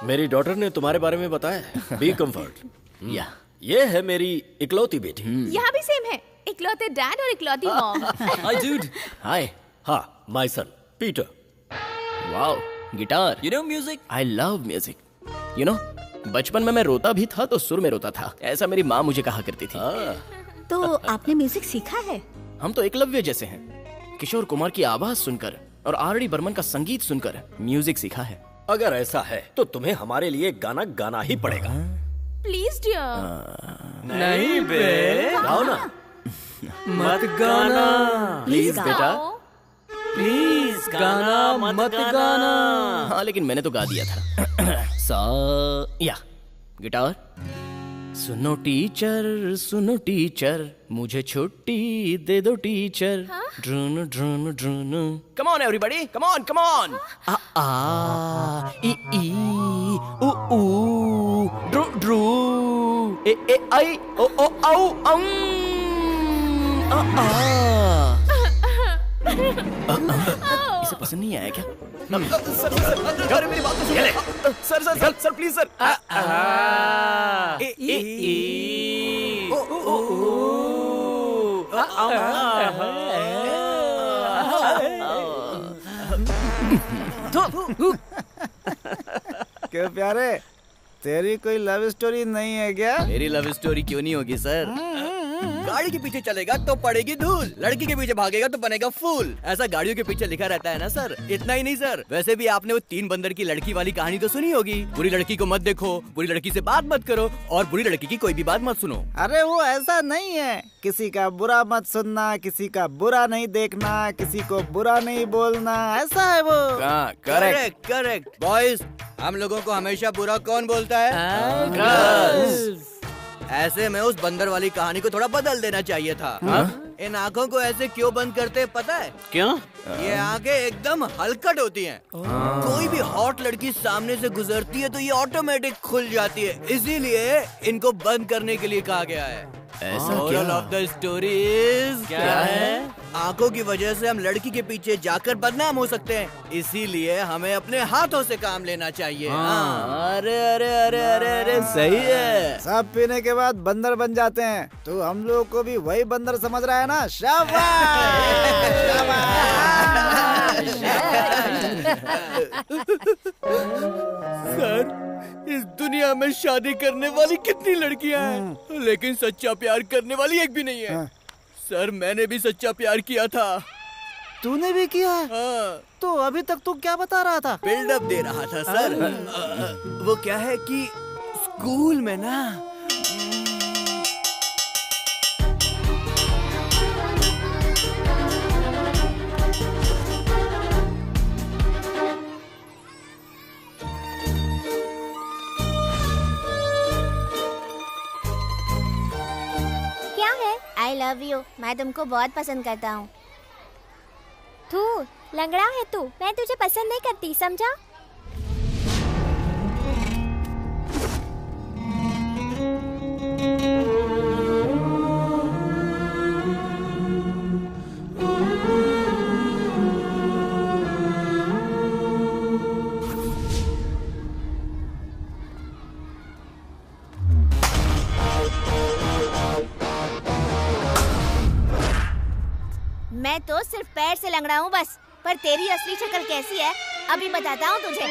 मेरी डॉटर ने तुम्हारे बारे में बताया। Be comfort. या ये है मेरी इकलौती बेटी। यहाँ भी सेम है, इकलौते डैड और इकलौती मॉम। हाय डूड। हाय। हाँ, my son Peter. Wow, guitar. You know music? I love music. You know, बचपन में मैं रोता भी था तो सुर में रोता था, ऐसा मेरी माँ मुझे कहा करती थी। तो आपने म्यूजिक सीखा है? हम तो एकलव्य जैसे हैं। किशोर कुमार की आवाज सुनकर और आर.डी. बर्मन का संगीत सुनकर म्यूजिक सीखा है। अगर ऐसा है तो तुम्हें हमारे लिए गाना गाना ही पड़ेगा। Please dear. नहीं बे, गाओ ना। मत गाना प्लीज बेटा, प्लीज गाना मत गाना। हाँ, लेकिन मैंने तो गा दिया था। सा या गिटार। सुनो टीचर, मुझे छुट्टी दे दो टीचर। ड्रून ड्रून ड्रून। Come on everybody, come on. आ आ ई ई ऊ ऊ ड्रू ड्रू ए ए आई ओ ओ औ अम आ आ। इसे पसंद नहीं आया क्या? सर, मेरी बात तो सुनिए। Sir please sir. क्यों प्यारे, तेरी कोई लव स्टोरी नहीं है क्या? मेरी लव स्टोरी क्यों नहीं होगी सर? गाड़ी के पीछे चलेगा तो पड़ेगी धूल, लड़की के पीछे भागेगा तो बनेगा फूल। ऐसा गाड़ियों के पीछे लिखा रहता है ना सर। इतना ही नहीं सर, वैसे भी आपने वो 3 बंदर की लड़की वाली कहानी तो सुनी होगी। बुरी लड़की को मत देखो, बुरी लड़की से बात मत करो और बुरी लड़की की कोई भी बात मत सुनो। अरे वो ऐसा नहीं है, किसी का बुरा मत सुनना, किसी का बुरा नहीं देखना, किसी को बुरा नहीं बोलना, ऐसा है वो। करेक्ट बॉयज, हम लोगों को हमेशा बुरा कौन बोलता है? ऐसे में उस बंदर वाली कहानी को थोड़ा बदल देना चाहिए था। इन आँखों को ऐसे क्यों बंद करते हैं पता है? क्यों? ये आंखें एकदम हलकट होती हैं। कोई भी हॉट लड़की सामने से गुजरती है तो ये ऑटोमेटिक खुल जाती है, इसीलिए इनको बंद करने के लिए कहा गया है। ऐसा moral of the story is क्या है? आंखों की वजह से हम लड़की के पीछे जाकर बदनाम हो सकते हैं, इसीलिए हमें अपने हाथों से काम लेना चाहिए। अरे अरे अरे अरे अरे सही है। सब पीने के बाद बंदर बन जाते हैं, तो हम लोग को भी वही बंदर समझ रहा है ना? शाबाश सर, इस दुनिया में शादी करने वाली कितनी लड़कियां हैं, लेकिन सच्चा प्यार करने वाली एक भी नहीं है। सर, मैंने भी सच्चा प्यार किया था। तूने भी किया? तो अभी तक तू क्या बता रहा था? बिल्डअप दे रहा था सर। वो क्या है कि स्कूल में ना लव यू। मैं तुमको बहुत पसंद करता हूँ। तू लंगड़ा है तू, मैं तुझे पसंद नहीं करती, समझा? मैं तो सिर्फ पैर से लंगड़ा हूँ बस, पर तेरी असली शक्ल कैसी है अभी बताता हूँ तुझे।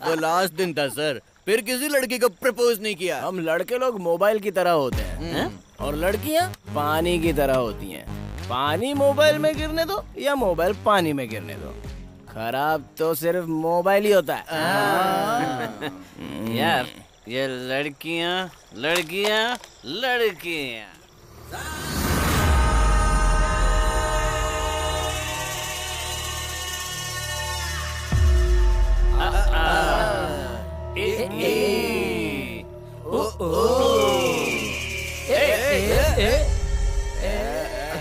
वो लास्ट दिन था सर, फिर किसी लड़की को प्रपोज नहीं किया। हम लड़के लोग मोबाइल की तरह होते हैं और लड़कियां पानी की तरह होती हैं। पानी मोबाइल में गिरने दो या मोबाइल पानी में गिरने दो, खराब तो सिर्फ मोबाइल ही होता है। यार ये लड़कियां लड़कियां लड़कियां।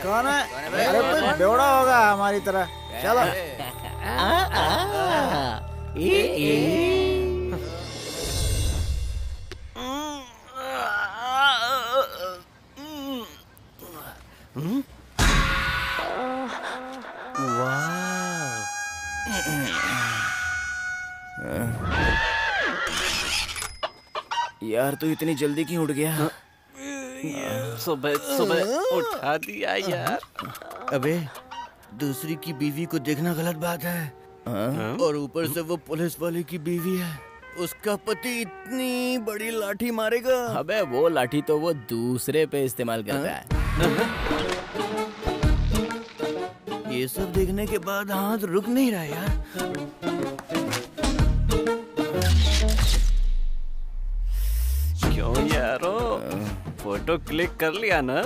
कौन है? अरे कोई बेवड़ा होगा हमारी तरह। चलो। यार तू इतनी जल्दी क्यों उठ गया? सुबह सुबह उठा दिया यार। अबे दूसरी की बीवी को देखना गलत बात है। और ऊपर से वो पुलिस वाले की बीवी है, उसका पति इतनी बड़ी लाठी मारेगा। अबे वो लाठी तो वो दूसरे पे इस्तेमाल करता है। ये सब देखने के बाद हाथ रुक नहीं रहा यार। क्यों यारो, फोटो क्लिक कर लिया ना?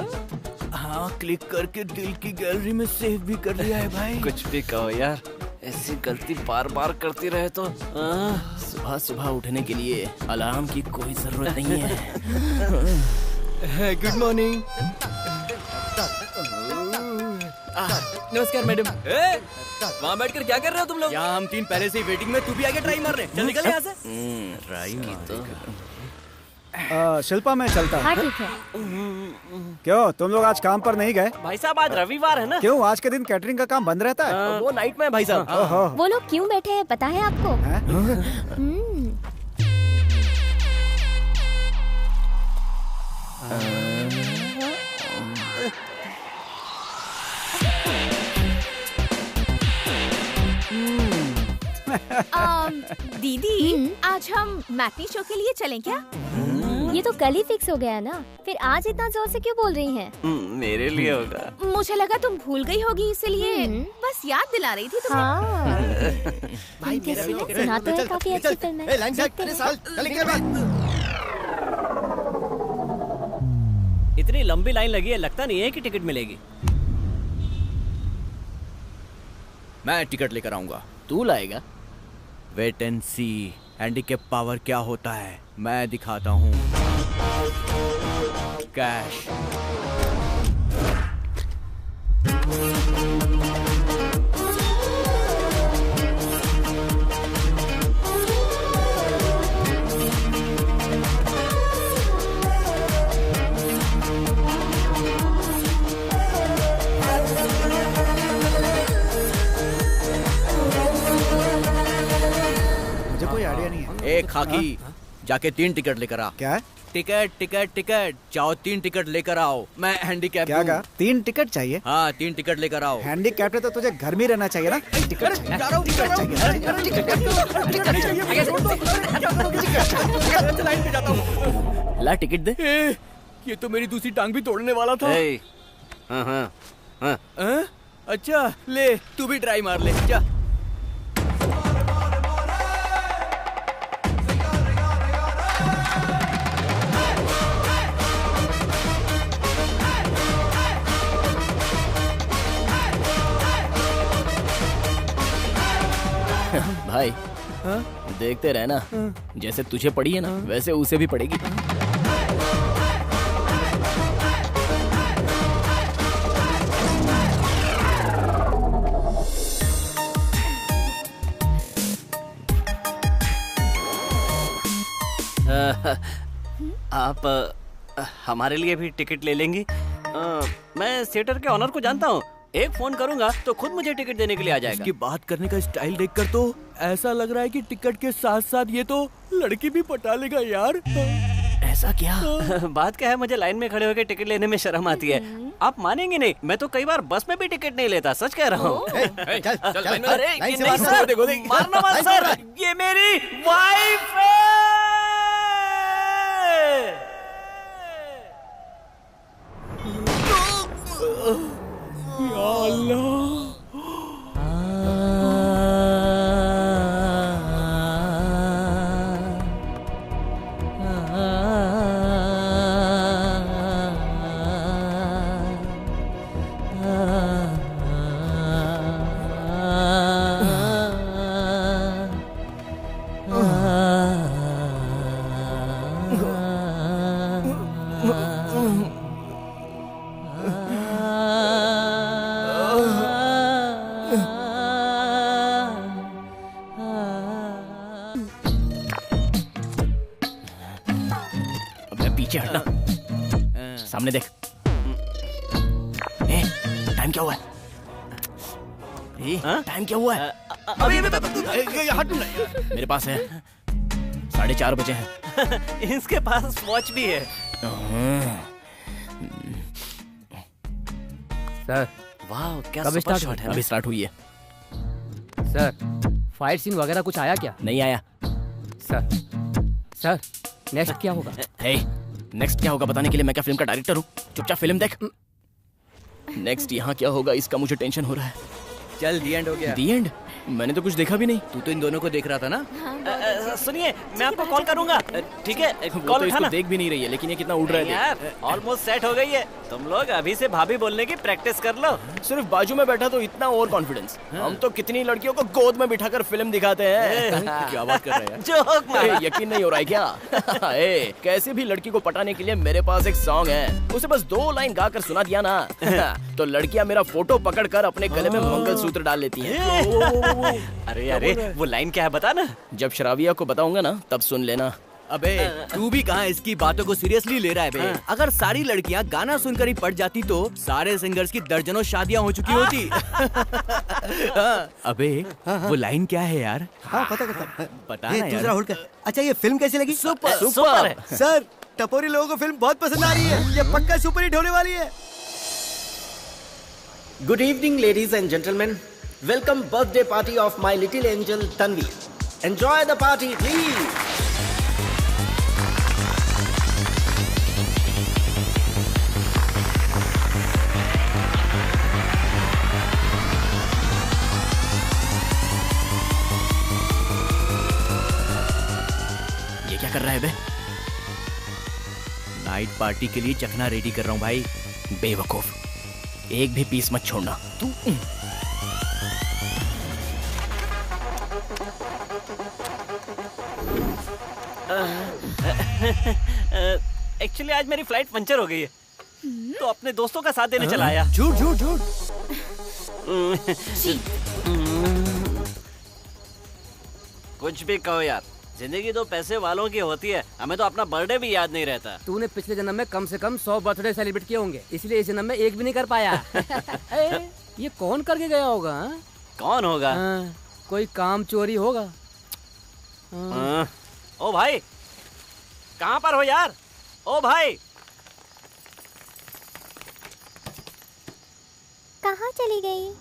हाँ क्लिक करके दिल की गैलरी में सेव भी कर लिया है भाई। कुछ भी कहो यार, ऐसी गलती बार बार करती रहे तो सुबह सुबह उठने के लिए अलार्म की कोई जरूरत नहीं है। Good morning. नमस्कार मैडम। वहाँ बैठकर क्या कर रहे हो तुम लोग? यहाँ हम तीन पहले से ही वेटिंग में, तू भी आगे ट्राई मार रहे। चल निकल यहाँ से। ट्राई शिल्पा मैं चलता हूँ। हाँ ठीक है। क्यों तुम लोग आज काम पर नहीं गए? भाई साहब आज रविवार है ना। क्यों आज के दिन कैटरिंग का काम बंद रहता है? वो नाइट में भाई साहब। ओहो। वो लोग क्यों बैठे हैं पता है आपको? दीदी आज हम मैटनी शो के लिए चलें क्या? ये तो कल ही फिक्स हो गया ना, फिर आज इतना जोर से क्यों बोल रही हैं? मेरे लिए होगा। मुझे लगा तुम भूल गई होगी इसलिए बस याद दिला रही थी तुम्हें। हाँ। सुना तो है काफी अच्छी फिल्म है। इतनी लंबी लाइन लगी है, लगता नहीं है कि टिकट मिलेगी। मैं टिकट लेकर आऊंगा। तू लाएगा? Wait and see handicap power क्या होता है, मैं दिखाता हूँ। कैश। मुझे कोई आइडिया नहीं है। ए खाकी, जाके 3 टिकट लेकर आ। क्या है? टिकट टिकट टिकट, जाओ 3 टिकट लेकर आओ। मैं हैंडीकैप क्या कहा? 3 टिकट चाहिए? हाँ 3 टिकट लेकर आओ। हैंडीकैप है तो तुझे घर में रहना चाहिए ना। टिकट ला टिकट दे। ये तो मेरी दूसरी टांग भी तोड़ने वाला था। अच्छा ले, तू भी ट्राई मार ले। जा। भाई देखते रहना, जैसे तुझे पड़ी है ना वैसे उसे भी पड़ेगी। आप हमारे लिए भी टिकट ले लेंगी? मैं थिएटर के ऑनर को जानता हूँ, एक फोन करूंगा तो खुद मुझे टिकट देने के लिए आ जाएगा। इसकी बात करने का स्टाइल देखकर तो ऐसा लग रहा है कि टिकट के साथ साथ ये तो लड़की भी पटा लेगा यार। ऐसा क्या? बात क्या है, मुझे लाइन में खड़े होकर टिकट लेने में शर्म आती है। आप मानेंगे नहीं, मैं तो कई बार बस में भी टिकट नहीं लेता, सच कह रहा हूँ। अरे ये नहीं सर, मारना मत सर, ये मेरी वाइफ है। या अल्लाह। पीछे हटना, सामने देख। टाइम क्या हुआ है? टाइम क्या हुआ है? अभी मेरे पास है 4:30 बजे हैं। इसके पास वॉच भी है। सर वाह क्या कब सुपर स्टार्ट शॉट है। अभी स्टार्ट हुई है। सर फाइट सीन वगैरह कुछ आया क्या? नहीं आया। सर नेक्स्ट क्या होगा? नेक्स्ट क्या होगा बताने के लिए मैं क्या फिल्म का डायरेक्टर हूँ? चुपचाप फिल्म देख। नेक्स्ट यहाँ क्या होगा इसका मुझे टेंशन हो रहा है। चल दी एंड हो गया। दी एंड? मैंने तो कुछ देखा भी नहीं। तू तो इन दोनों को देख रहा था ना? सुनिए मैं आपको कॉल करूंगा, ठीक है? वो कॉल तो इसको उठाना। देख भी नहीं रही है, लेकिन ये कितना उड़ रहा है यार ऑलमोस्ट सेट हो गई है, तुम लोग अभी से भाभी बोलने की प्रैक्टिस कर लो। सिर्फ बाजू में बैठा तो इतना ओवर कॉन्फिडेंस। हम तो कितनी लड़कियों को गोद में बिठाकर फिल्म दिखाते हैं। क्या बात कर रहे हैं? जोक मारा। यकीन नहीं हो रहा है क्या? कैसे भी लड़की को पटाने के लिए मेरे पास एक सॉन्ग है, उसे बस 2 लाइन गा कर सुना दिया ना तो लड़कियां मेरा फोटो पकड़कर अपने गले में मंगलसूत्र डाल लेती हैं। अरे वो लाइन क्या है बता ना। जब शराबिया को बताऊंगा ना तब सुन लेना। अबे तू भी कहाँ इसकी बातों को सीरियसली ले रहा है बे? अगर सारी लड़कियां गाना सुनकर ही पट जाती तो सारे सिंगर्स की दर्जनों शादियां हो चुकी होती। अबे वो लाइन क्या है यार? हाँ पता बता ना यार। दूसरा होल्ड कर। अच्छा ये फिल्म कैसी लगी? सुपर है। सर टपोरी लोगों को फिल्म बहुत पसंद आ रही है, ये पक्का सुपर हिट होने वाली है। Good evening, ladies and gentlemen. Welcome birthday party of my little angel Tanvi. Enjoy the party, please. ये क्या कर रहा है बे? नाइट पार्टी के लिए चखना रेडी कर रहा हूँ भाई। बेवकूफ, एक भी पीस मत छोड़ना तू। एक्चुअली आज मेरी फ्लाइट पंचर हो गई है तो अपने दोस्तों का साथ देने चला आया। झूठ झूठ झूठ। कुछ भी कहो यार, जिंदगी तो पैसे वालों की होती है, हमें तो अपना बर्थडे भी याद नहीं रहता। तूने पिछले जन्म में कम से कम 100 बर्थडे सेलिब्रेट किए होंगे, इसलिए इस जन्म में एक भी नहीं कर पाया। ये कौन करके गया होगा? कौन होगा? कोई काम चोरी होगा। ओ भाई कहाँ पर हो यार? ओ भाई कहाँ चली गई?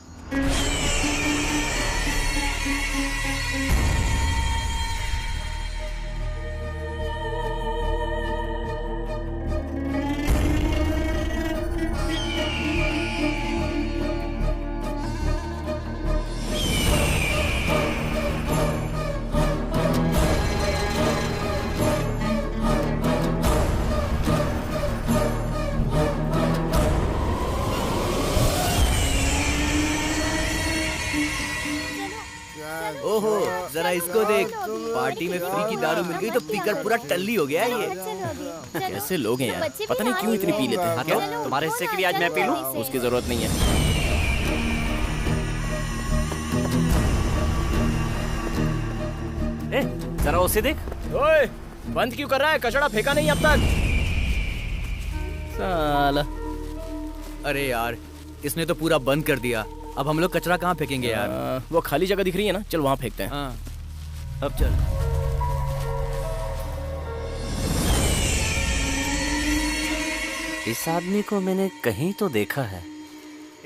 ओहो जरा इसको देख, पार्टी में फ्री की दारू मिल गई तो पीकर पूरा टल्ली हो गया ये। कैसे लोग हैं यार, पता नहीं क्यों इतनी पी लेते हैं। क्या तुम्हारे हिस्से के लिए आज मैं पी लूं? उसकी जरूरत नहीं है। जरा उसे देख। ओए, बंद क्यों कर रहा है? कचड़ा फेंका नहीं अब तक। साला। अरे यार, इसने तो पूरा बंद कर दिया। अब हम लोग कचरा कहाँ फेंकेंगे यार? वो खाली जगह दिख रही है ना, चल वहाँ फेंकते हैं। हाँ, अब चल। इस आदमी को मैंने कहीं तो देखा है।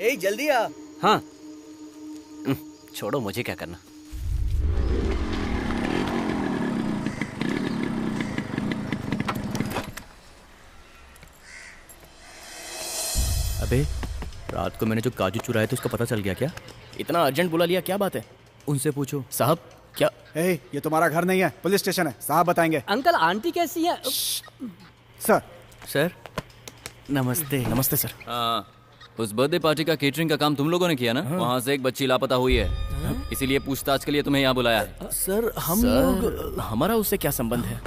ए जल्दी आ। हाँ, छोड़ो, मुझे क्या करना। अबे रात को मैंने जो काजू चुराए थे उसका पता चल गया क्या? इतना अर्जेंट बुला लिया, क्या बात है? उनसे पूछो। साहब क्या? ये तुम्हारा घर नहीं है, पुलिस स्टेशन है, साहब बताएंगे। अंकल आंटी कैसी है? सर। सर नमस्ते। नमस्ते सर। हाँ, उस बर्थडे पार्टी का केटरिंग का काम तुम लोगों ने किया ना? वहाँ से एक बच्ची लापता हुई है, इसीलिए पूछताछ के लिए तुम्हें यहाँ बुलाया है। सर हम लोग, हमारा उससे क्या संबंध है?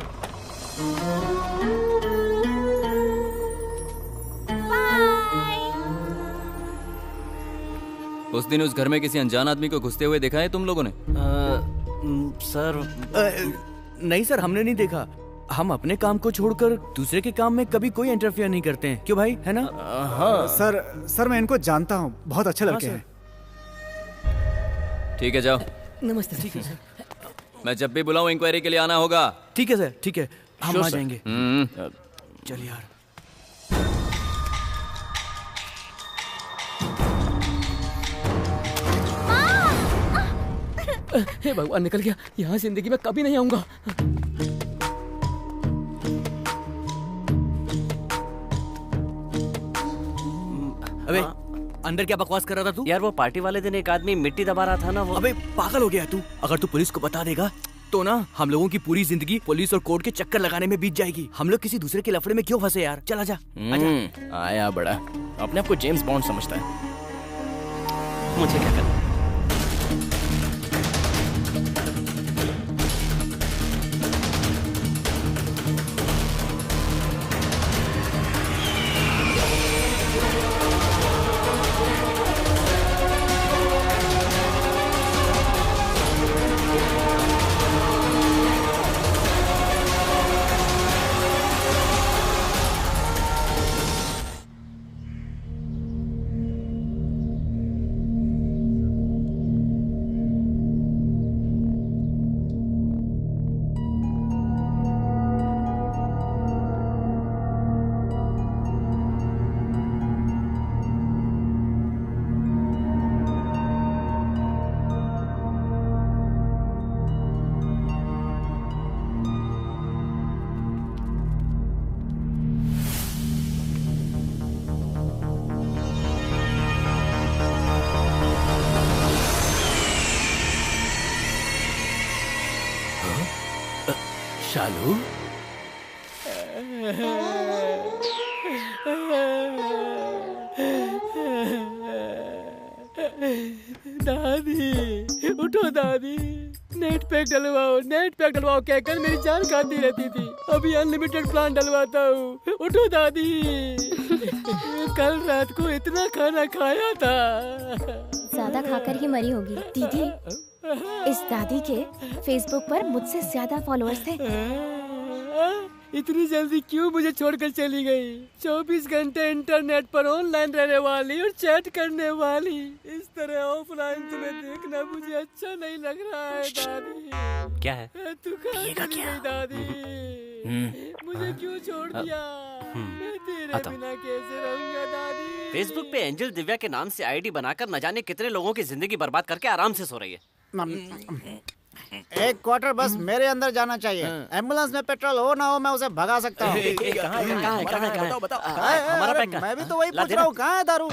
उस दिन उस घर में किसी अनजान आदमी को घुसते हुए देखा है तुम लोगों ने? सर नहीं सर, हमने नहीं देखा। हम अपने काम को छोड़कर दूसरे के काम में कभी कोई इंटरफियर नहीं करते हैं, क्यों भाई, है ना? हाँ सर मैं इनको जानता हूँ, बहुत अच्छे लड़के हैं। ठीक है, जाओ। नमस्ते। ठीक है सर। मैं जब भी बुलाऊं इंक्वायरी के लिए आना होगा। ठीक है सर, ठीक है, हम आ जाएंगे। चल यार। हे भगवान, निकल गया। यहाँ जिंदगी में कभी नहीं आऊंगा। अबे अंदर क्या बकवास कर रहा था तू? यार वो पार्टी वाले दिन एक आदमी मिट्टी दबा रहा था ना, वो। अबे पागल हो गया है तू? अगर तू पुलिस को बता देगा तो ना हम लोगों की पूरी जिंदगी पुलिस और कोर्ट के चक्कर लगाने में बीत जाएगी। हम लोग किसी दूसरे के लफड़े में क्यों फंसे यार? चल आजा। आया बड़ा, अपने आप को जेम्स बॉन्ड समझता है। मुझे क्या करना? शालू, दादी उठो, दादी नेट पैक डलवाओ, नेट पैक डलवाओ कहकर मेरी जान खाती रहती थी। अभी अनलिमिटेड प्लान डलवाता हूँ। उठो दादी। कल रात को इतना खाना खाया था। ज्यादा खाकर ही मरी होगी। दीदी, इस दादी के फेसबुक पर मुझसे ज्यादा फॉलोअर्स थे। इतनी जल्दी क्यों मुझे छोड़कर चली गई? 24 घंटे इंटरनेट पर ऑनलाइन रहने वाली और चैट करने वाली, इस तरह ऑफलाइन तुम्हें देखना मुझे अच्छा नहीं लग रहा है दादी। क्या है? तू कहाँ चली गई दादी? मुझे क्यों छोड़ दिया? मैं तेरे बिना कैसे रहूंगा दादी? फेसबुक पे एंजल दिव्या के नाम से आईडी बनाकर न जाने कितने लोगों की जिंदगी बर्बाद करके आराम से सो रही है। एक क्वार्टर बस मेरे अंदर जाना चाहिए। एम्बुलेंस में पेट्रोल हो ना हो, मैं उसे भगा सकता हूँ। मैं भी तो वही पूछ रहा हूँ, कहाँ है दारू?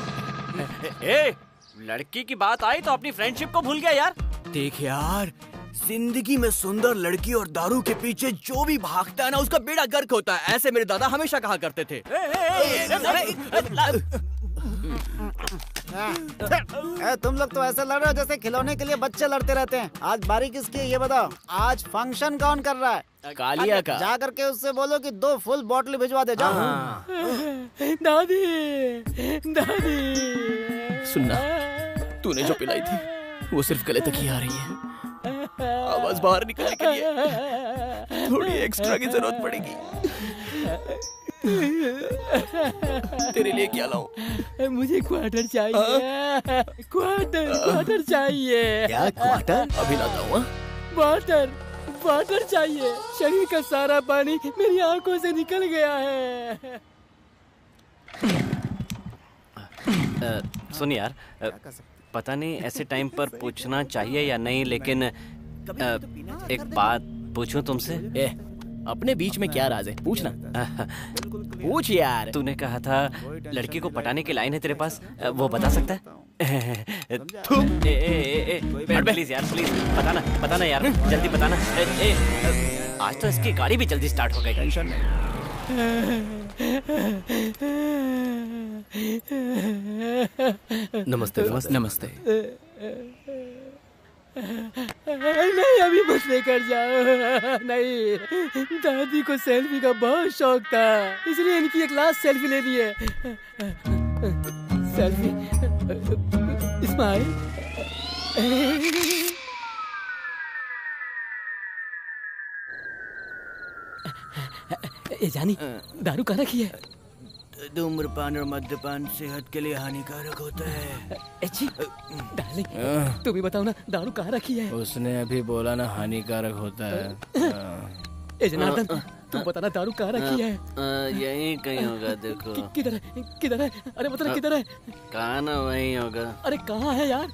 लड़की की बात आई तो अपनी फ्रेंडशिप को भूल गया यार। देख यार, जिंदगी में सुंदर लड़की और दारू के पीछे जो भी भागता है ना, उसका बेड़ा गर्क होता है। ऐसे मेरे दादा हमेशा कहा करते थे। तुम लोग तो ऐसे लड़ रहे हो जैसे खिलौने के लिए बच्चे लड़ते रहते हैं। आज बारी किसकी है ये बताओ। आज फंक्शन कौन कर रहा है? कालिया का। जा करके उससे बोलो कि 2 फुल बॉटल भिजवा दे। जाओ। दादी, दादी। सुनना, तूने जो पिलाई थी वो सिर्फ गले तक ही आ रही है। आवाज बाहर निकलने के लिए थोड़ी एक्स्ट्रा की जरूरत पड़ेगी। तेरे लिए क्या लाऊं? मुझे क्वार्टर चाहिए। क्वार्टर चाहिए। क्या क्वार्टर? अभी लाता हूँ। वाटर चाहिए। शरीर का सारा पानी मेरी आंखों से निकल गया है। सुन यार, पता नहीं ऐसे टाइम पर पूछना चाहिए या नहीं, लेकिन एक बात पूछूं तुमसे? अपने बीच में क्या राज है? पूछना। पूछ यार। तूने कहा था लड़की को पटाने की लाइन है तेरे पास, वो बता सकता है? प्लीज यार, प्लीज बताना यार, जल्दी बताना। आज तो इसकी गाड़ी भी जल्दी स्टार्ट हो गई। टेंशन नमस्ते। नमस्ते। नहीं, अभी मत लेकर जाओ। नहीं, दादी को सेल्फी का बहुत शौक था, इसलिए इनकी एक लास्ट सेल्फी लेनी है। Selfie, smile. जानी, दारू कहाँ रखी है? धूम्रपान और मद्यपान सेहत के लिए हानिकारक होता है। डार्लिंग, तुम ही बताओ ना, दारू कहाँ रखी है? उसने अभी बोला ना, हानिकारक होता है। जनार्दन, तुम बताना दारू कहाँ रखी है? यहीं कहीं होगा। देखो किधर है? अरे बता किधर है? कहाँ ना, वहीं होगा। अरे कहाँ है यार?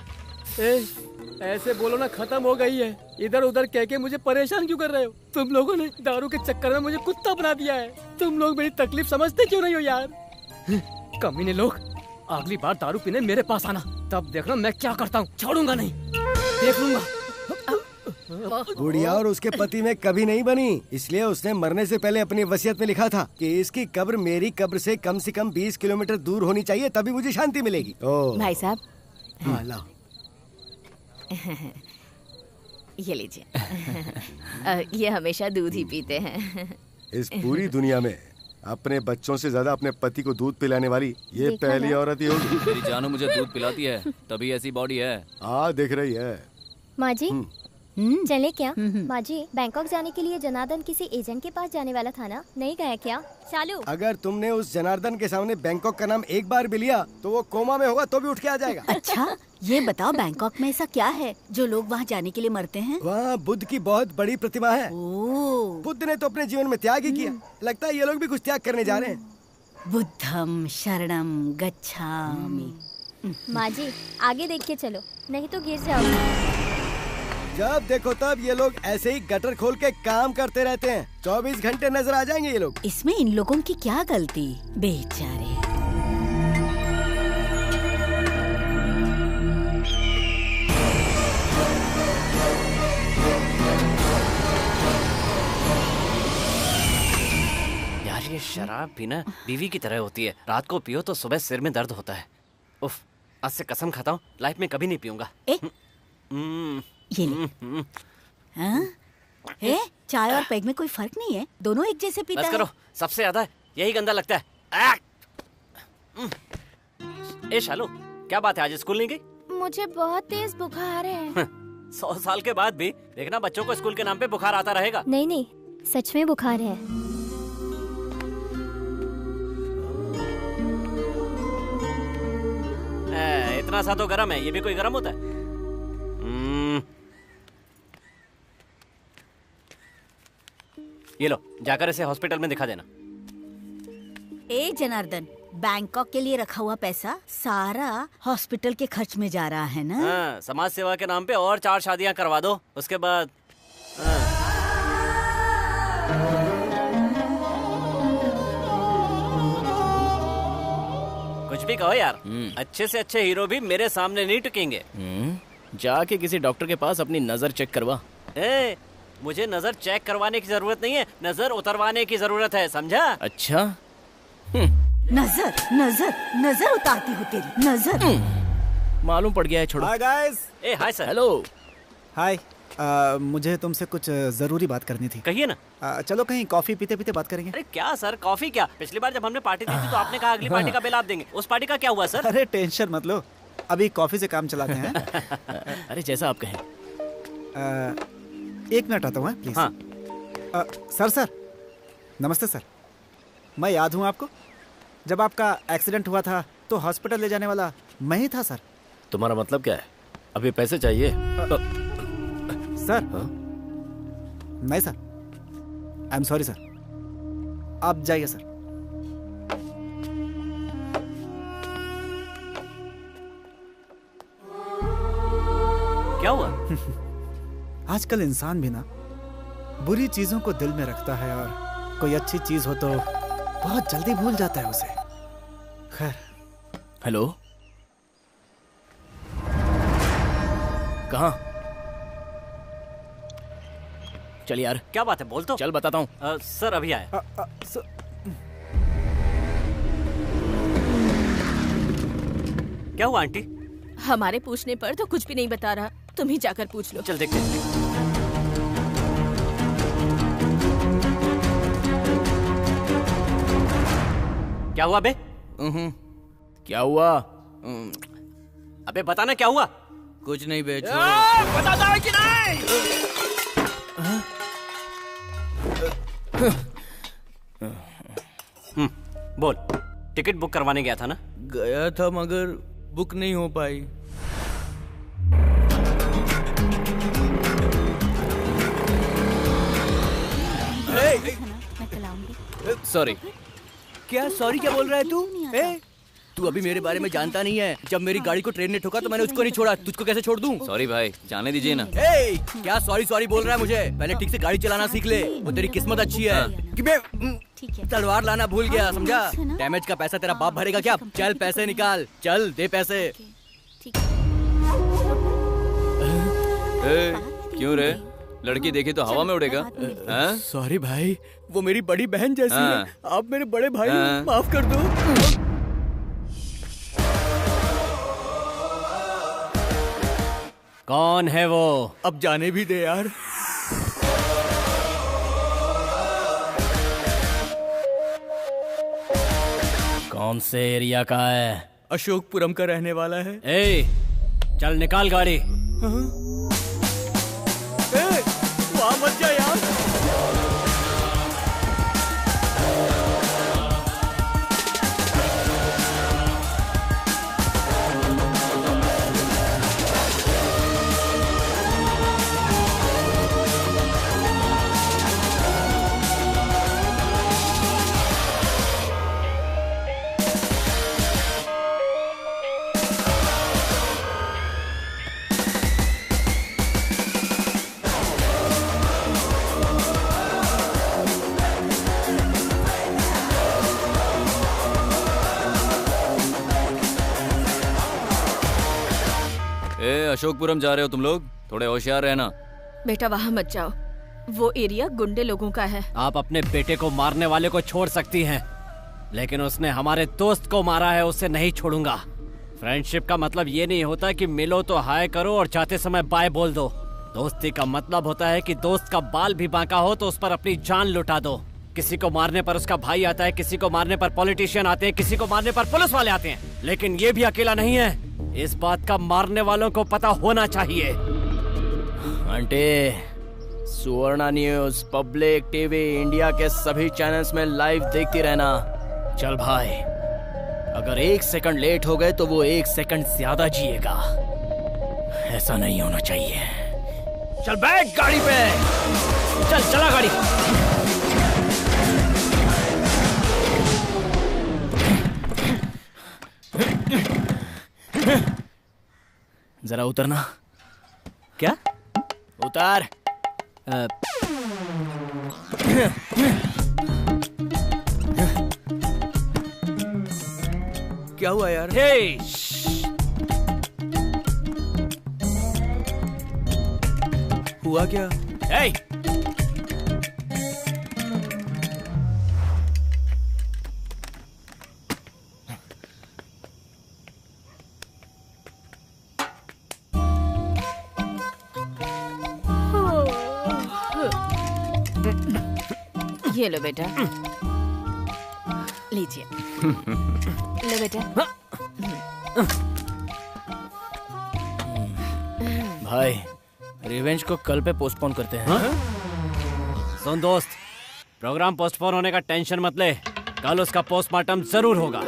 ऐसे बोलो ना, खत्म हो गई है। इधर उधर कह के मुझे परेशान क्यों कर रहे हो? तुम लोगों ने दारू के चक्कर में मुझे कुत्ता बना दिया है। तुम लोग मेरी तकलीफ समझते क्यों नहीं हो यार? कमीने लोग, अगली बार दारू पीने मेरे पास आना, तब देखना मैं क्या करता हूँ। छोड़ूंगा नहीं, देख लूंगा। गुड़िया और उसके पति में कभी नहीं बनी, इसलिए उसने मरने से पहले अपनी वसीयत में लिखा था कि इसकी कब्र मेरी कब्र से कम 20 किलोमीटर दूर होनी चाहिए, तभी मुझे शांति मिलेगी। भाई साहब, हाँ लाओ। ये लीजिए। ये हमेशा दूध ही पीते हैं। इस पूरी दुनिया में अपने बच्चों से ज्यादा अपने पति को दूध पिलाने वाली ये पहली औरत ही होगी। मेरी जानू मुझे दूध पिलाती है, तभी ऐसी बॉडी है। हाँ, दिख रही है। माँ जी, चले क्या? माँ जी, बैंकॉक जाने के लिए जनार्दन किसी एजेंट के पास जाने वाला था ना, नहीं गया क्या? चालू। अगर तुमने उस जनार्दन के सामने बैंकॉक का नाम एक बार भी लिया तो वो कोमा में होगा तो भी उठ के आ जाएगा। अच्छा, ये बताओ बैंकॉक में ऐसा क्या है जो लोग वहाँ जाने के लिए मरते हैं? वहाँ बुद्ध की बहुत बड़ी प्रतिमा है। बुद्ध ने तो अपने जीवन में त्याग ही किया, लगता है ये लोग भी कुछ त्याग करने जा रहे हैं। बुद्धम शरणम गच्छामि। माँ जी, आगे देख के चलो, नहीं तो गिर जाओगे। जब देखो तब ये लोग ऐसे ही गटर खोल के काम करते रहते हैं। 24 घंटे नजर आ जाएंगे ये लोग। इसमें इन लोगों की क्या गलती? बेचारे। यार, ये शराब पीना बीवी की तरह होती है। रात को पियो तो सुबह सिर में दर्द होता है। उफ, आज से कसम खाता हूँ लाइफ में कभी नहीं पीऊंगा। ये ले। हाँ? चाय और पैग में कोई फर्क नहीं है, दोनों एक जैसे पीता है। करो, सबसे ज्यादा यही गंदा लगता है। ए शालू, क्या बात है, आज स्कूल नहीं गई? मुझे बहुत तेज बुखार है। 100 साल के बाद भी देखना, बच्चों को स्कूल के नाम पे बुखार आता रहेगा। नहीं नहीं, सच में बुखार है। इतना सा तो गर्म है, ये भी कोई गर्म होता है? ये लो, जाकर इसे हॉस्पिटल में दिखा देना। ए जनार्दन, बैंकॉक के लिए रखा हुआ पैसा सारा हॉस्पिटल के खर्च में जा रहा है ना? हाँ, समाज सेवा के नाम पे और 4 शादियां करवा दो, उसके बाद कुछ भी कहो यार, अच्छे से अच्छे हीरो भी मेरे सामने नहीं टिकेंगे। जाके किसी डॉक्टर के पास अपनी नजर चेक करवा। मुझे नजर चेक करवाने की जरूरत नहीं है, नजर उतरवाने की जरूरत है, समझा? अच्छा। नजर नजर नजर उतारती हो तेरी नजर। मालूम पड़ गया है, छोड़ो। Hi guys. ए हाय सर। हेलो। हाय। मुझे तुमसे कुछ जरूरी बात करनी थी। कहिए ना। चलो कहीं कॉफी पीते पीते बात करेंगे। अरे क्या सर, कॉफी क्या? पिछली बार जब हमने पार्टी दी थी तो आपने कहा अगली पार्टी का बिल आप देंगे। उस पार्टी का क्या हुआ सर? अरे टेंशन मत लो, अभी कॉफी से काम चलाते हैं। अरे जैसा आप कहें। 1 मिनट आता हूँ प्लीज। हाँ। सर नमस्ते सर। मैं याद हूँ आपको? जब आपका एक्सीडेंट हुआ था तो हॉस्पिटल ले जाने वाला मैं ही था सर। तुम्हारा मतलब क्या है? अभी पैसे चाहिए? सर नहीं sir, I am sorry sir, आप जाइए सर। क्या हुआ? आजकल इंसान भी ना बुरी चीजों को दिल में रखता है और कोई अच्छी चीज हो तो बहुत जल्दी भूल जाता है उसे। खैर। हेलो, कहाँ? चल यार। क्या बात है, बोल तो। चल बताता हूँ। सर अभी आया। क्या हुआ आंटी? हमारे पूछने पर तो कुछ भी नहीं बता रहा, तुम ही जाकर पूछ लो। चल देखते हैं। क्या हुआ बे? क्या हुआ? अबे बताना क्या हुआ? कुछ नहीं बे, बता दो कि नहीं? बोल, टिकट बुक करवाने गया था ना? गया था मगर बुक नहीं हो पाई। सॉरी। क्या सॉरी क्या बोल रहा है तू? तू अभी मेरे बारे में जानता नहीं है। जब मेरी गाड़ी को ट्रेन ने ठोका तो मैंने उसको नहीं छोड़ा, तुझको कैसे छोड़ दूं? सॉरी भाई, जाने दीजिए ना। क्या सॉरी बोल रहा है मुझे? पहले ठीक से गाड़ी चलाना सीख ले, वो तेरी किस्मत अच्छी है कि मैं तलवार लाना भूल गया, समझा? डैमेज का पैसा तेरा बाप भरेगा क्या? चल पैसे निकाल, चल दे पैसे। क्यों रे? लड़की देखी तो हवा में उड़ेगा? सॉरी भाई, वो मेरी बड़ी बहन जैसी है, आप मेरे बड़े भाई, माफ कर दो। कौन है वो? अब जाने भी दे यार। कौन से एरिया का है? अशोकपुरम का रहने वाला है। चल निकाल गाड़ी। वहाँ मत जा यार। अशोकपुरम जा रहे हो तुम लोग? थोड़े होशियार रहना। बेटा वहाँ मत जाओ, वो एरिया गुंडे लोगों का है। आप अपने बेटे को मारने वाले को छोड़ सकती हैं, लेकिन उसने हमारे दोस्त को मारा है, उसे नहीं छोड़ूंगा। फ्रेंडशिप का मतलब ये नहीं होता कि मिलो तो हाय करो और जाते समय बाय बोल दो। दोस्ती का मतलब होता है कि दोस्त का बाल भी बांका हो तो उस पर अपनी जान लुटा दो। किसी को मारने पर उसका भाई आता है, किसी को मारने पर पॉलिटिशियन आते हैं, किसी को मारने पर पुलिस वाले आते हैं, लेकिन ये भी अकेला नहीं है। इस बात का मारने वालों को पता होना चाहिए। आंटी, सुवर्णा न्यूज, पब्लिक टीवी, इंडिया के सभी चैनल्स में लाइव देखती रहना। चल भाई, अगर 1 सेकंड लेट हो गए तो वो 1 सेकंड ज्यादा जिएगा। ऐसा नहीं होना चाहिए। चल बैठ गाड़ी पे, चल चला गाड़ी। जरा उतरना। क्या? उतार। क्या हुआ यार? हुआ क्या? ये लो बेटा, लीजिए। लो बेटा। भाई रिवेंज को कल पे पोस्टपोन करते हैं। सुन दोस्त, प्रोग्राम पोस्टपोन होने का टेंशन मत ले, कल उसका पोस्टमार्टम जरूर होगा।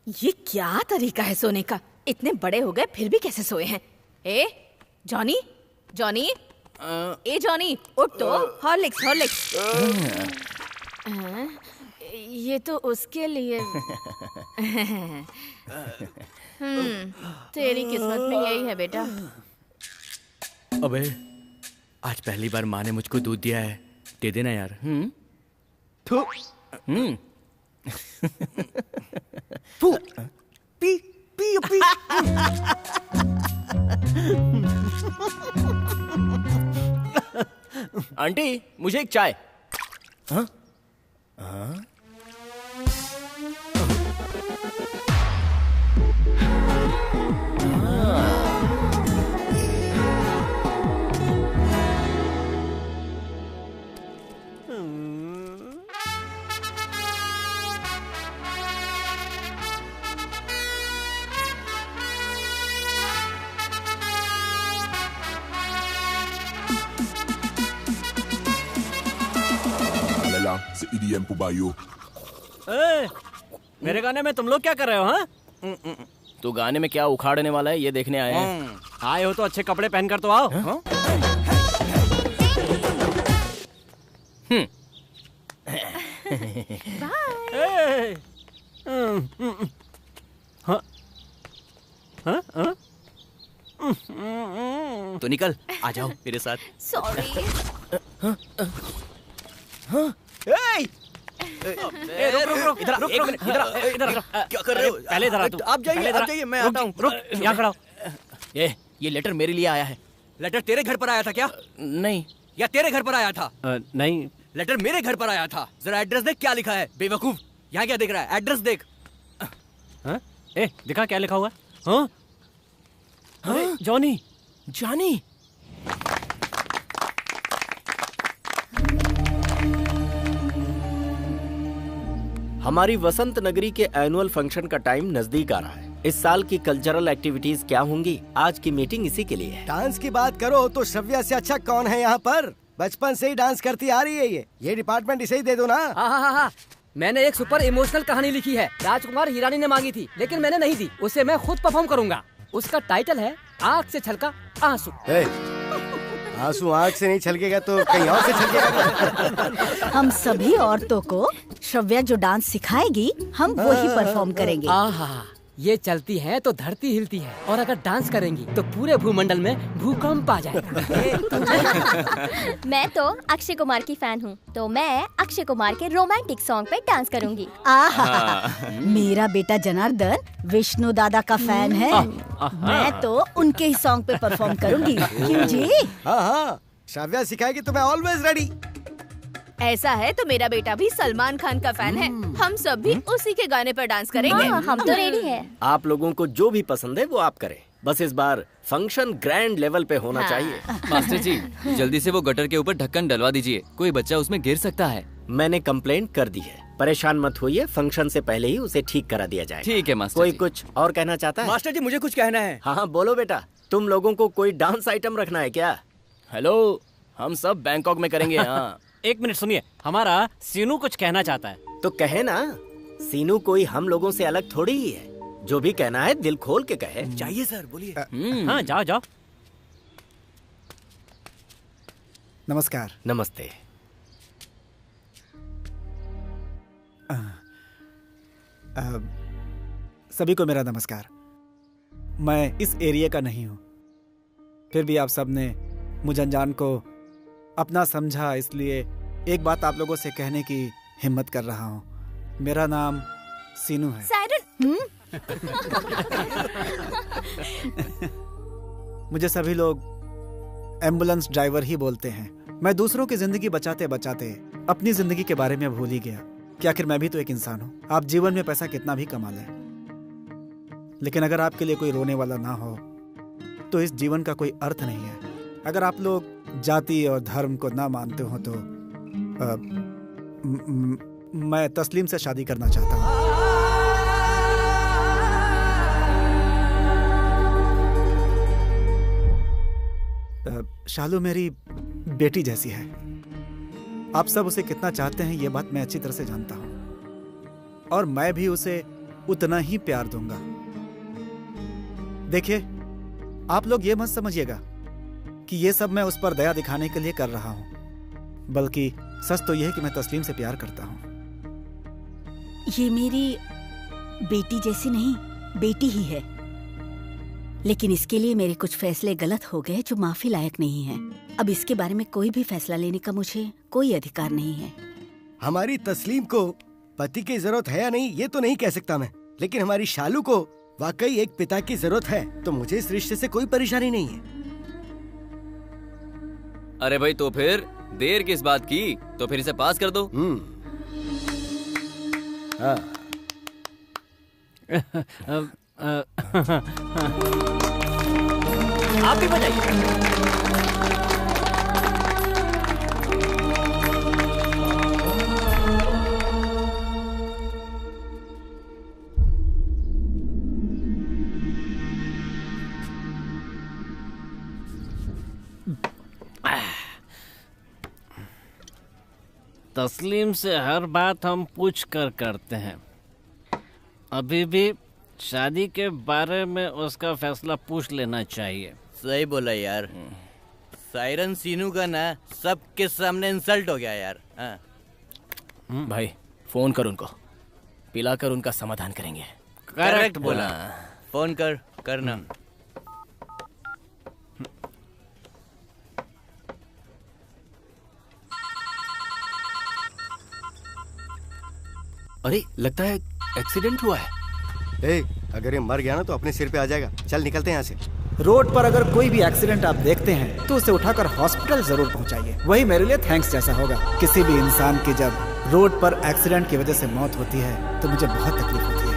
ये क्या तरीका है सोने का? इतने बड़े हो गए फिर भी कैसे सोए हैं? ए जॉनी, जॉनी, ए जॉनी, उठ तो। Horlicks, Horlicks. ये तो उसके लिए। तेरी किस्मत में यही है बेटा। अबे आज पहली बार माँ ने मुझको दूध दिया है, दे देना यार। थू। P P P. आंटी मुझे एक चाय। हाँ? हाँ? C'est EDM pour Bayo. मेरे गाने में तुम लोग क्या कर रहे हो? हाँ, तू गाने में क्या उखाड़ने वाला है ये देखने आए हैं। आए हो तो अच्छे कपड़े पहनकर तो आओ। हाँ? तो निकल, आ जाओ मेरे साथ। सॉरी। रुक, इधर एक मिनट, इधर क्या कर रहे हो? पहले इधर आ तू। आप जाइए, मैं आता हूँ। रुक, यहाँ खड़ा हो। ये लेटर मेरे लिए आया है। लेटर तेरे घर पर आया था क्या? नहीं। या तेरे घर पर आया था? नहीं, लेटर मेरे घर पर आया था। जरा एड्रेस देख क्या लिखा है बेवकूफ। यहाँ क्या देख रहा है? एड्रेस देख। दिखा क्या लिखा हुआ है? हाँ? अरे जॉनी, जॉनी। हमारी वसंत नगरी के एनुअल फंक्शन का टाइम नजदीक आ रहा है। इस साल की कल्चरल एक्टिविटीज क्या होंगी? आज की मीटिंग इसी के लिए है। डांस की बात करो तो श्रव्या से अच्छा कौन है यहाँ पर? बचपन से ही डांस करती आ रही है ये डिपार्टमेंट इसे ही दे दो ना। हाँ, मैंने एक सुपर इमोशनल कहानी लिखी है। राजकुमार हिरानी ने मांगी थी लेकिन मैंने नहीं दी, उसे मैं खुद परफॉर्म करूंगा। उसका टाइटल है आँख से छलका आंसू। आंसू आँख से नहीं छलकेगा तो कहीं और से छलकेगा। हम सभी औरतों को श्रव्या जो डांस सिखाएगी हम वही परफॉर्म करेंगे। ये चलती है तो धरती हिलती है और अगर डांस करेंगी तो पूरे भूमंडल में भूकंप आ जाएगा। मैं तो अक्षय कुमार की फैन हूँ, तो मैं अक्षय कुमार के रोमांटिक सॉन्ग पे डांस करूंगी। मेरा बेटा जनार्दन विष्णु दादा का फैन है। मैं तो उनके ही सॉन्ग पे परफॉर्म करूंगी। क्यों जी? हाँ, श्रव्या सिखाएगी तो मैं ऑलवेज रेडी। ऐसा है तो मेरा बेटा भी सलमान खान का फैन है। हम सब भी उसी के गाने पर डांस करेंगे। हम तो रेडी हैं। आप लोगों को जो भी पसंद है वो आप करें, बस इस बार फंक्शन ग्रैंड लेवल पे होना चाहिए। मास्टर जी जल्दी से वो गटर के ऊपर ढक्कन डलवा दीजिए, कोई बच्चा उसमें गिर सकता है। मैंने कंप्लेंट कर दी है, परेशान मत होइए, फंक्शन से पहले ही उसे ठीक करा दिया जाए। ठीक है मास्टर कोई जी। कुछ और कहना चाहता है? मास्टर जी मुझे कुछ कहना है। हाँ बोलो बेटा। तुम लोगों को कोई डांस आइटम रखना है क्या? हेलो, हम सब बैंकॉक में करेंगे। हाँ एक मिनट सुनिए, हमारा सीनू कुछ कहना चाहता है। तो कहे ना, सीनू कोई हम लोगों से अलग थोड़ी ही है। जो भी कहना है दिल खोल के कहे। चाहिए सर, बोलिए। हाँ जाओ। नमस्कार। नमस्ते। सभी को मेरा नमस्कार। मैं इस एरिया का नहीं हूँ, फिर भी आप सबने मुझे अनजान को अपना समझा, इसलिए एक बात आप लोगों से कहने की हिम्मत कर रहा हूँ। मेरा नाम सीनू है। मुझे सभी लोग एम्बुलेंस ड्राइवर ही बोलते हैं। मैं दूसरों की जिंदगी बचाते बचाते अपनी जिंदगी के बारे में भूल ही गया कि आखिर मैं भी तो एक इंसान हूँ। आप जीवन में पैसा कितना भी कमा लें, लेकिन अगर आपके लिए कोई रोने वाला ना हो तो इस जीवन का कोई अर्थ नहीं है। अगर आप लोग जाति और धर्म को ना मानते हो तो मैं तस्लीम से शादी करना चाहता हूँ। शालू मेरी बेटी जैसी है। आप सब उसे कितना चाहते हैं ये बात मैं अच्छी तरह से जानता हूं, और मैं भी उसे उतना ही प्यार दूंगा। देखिए, आप लोग ये मत समझिएगा कि ये सब मैं उस पर दया दिखाने के लिए कर रहा हूं, बल्कि सच तो यह है कि मैं तस्लीम से प्यार करता हूं। ये मेरी बेटी जैसी नहीं, बेटी ही है, लेकिन इसके लिए मेरे कुछ फैसले गलत हो गए जो माफी लायक नहीं है। अब इसके बारे में कोई भी फैसला लेने का मुझे कोई अधिकार नहीं है। हमारी तस्लीम को पति की जरूरत है या नहीं ये तो नहीं कह सकता मैं, लेकिन हमारी शालू को वाकई एक पिता की जरूरत है, तो मुझे इस रिश्ते से कोई परेशानी नहीं है। अरे भाई, तो फिर देर किस बात की? तो फिर इसे पास कर दो। आप भी बजाइए। तस्लीम से हर बात हम पूछ कर करते हैं। अभी भी शादी के बारे में उसका फैसला पूछ लेना चाहिए। सही बोला यार। सायरन सीनू का ना सबके सामने इंसल्ट हो गया यार। भाई फोन कर उनको, पिलाकर उनका समाधान करेंगे। करेक्ट बोला। फोन करना। अरे लगता है एक्सीडेंट हुआ है। अगर ये मर गया ना तो अपने सिर पे आ जाएगा। चल निकलते हैं यहाँ से। रोड पर अगर कोई भी एक्सीडेंट आप देखते हैं तो उसे उठाकर हॉस्पिटल जरूर पहुंचाइए। वही मेरे लिए थैंक्स जैसा होगा। किसी भी इंसान की जब रोड पर एक्सीडेंट की वजह से मौत होती है तो मुझे बहुत तकलीफ होती है।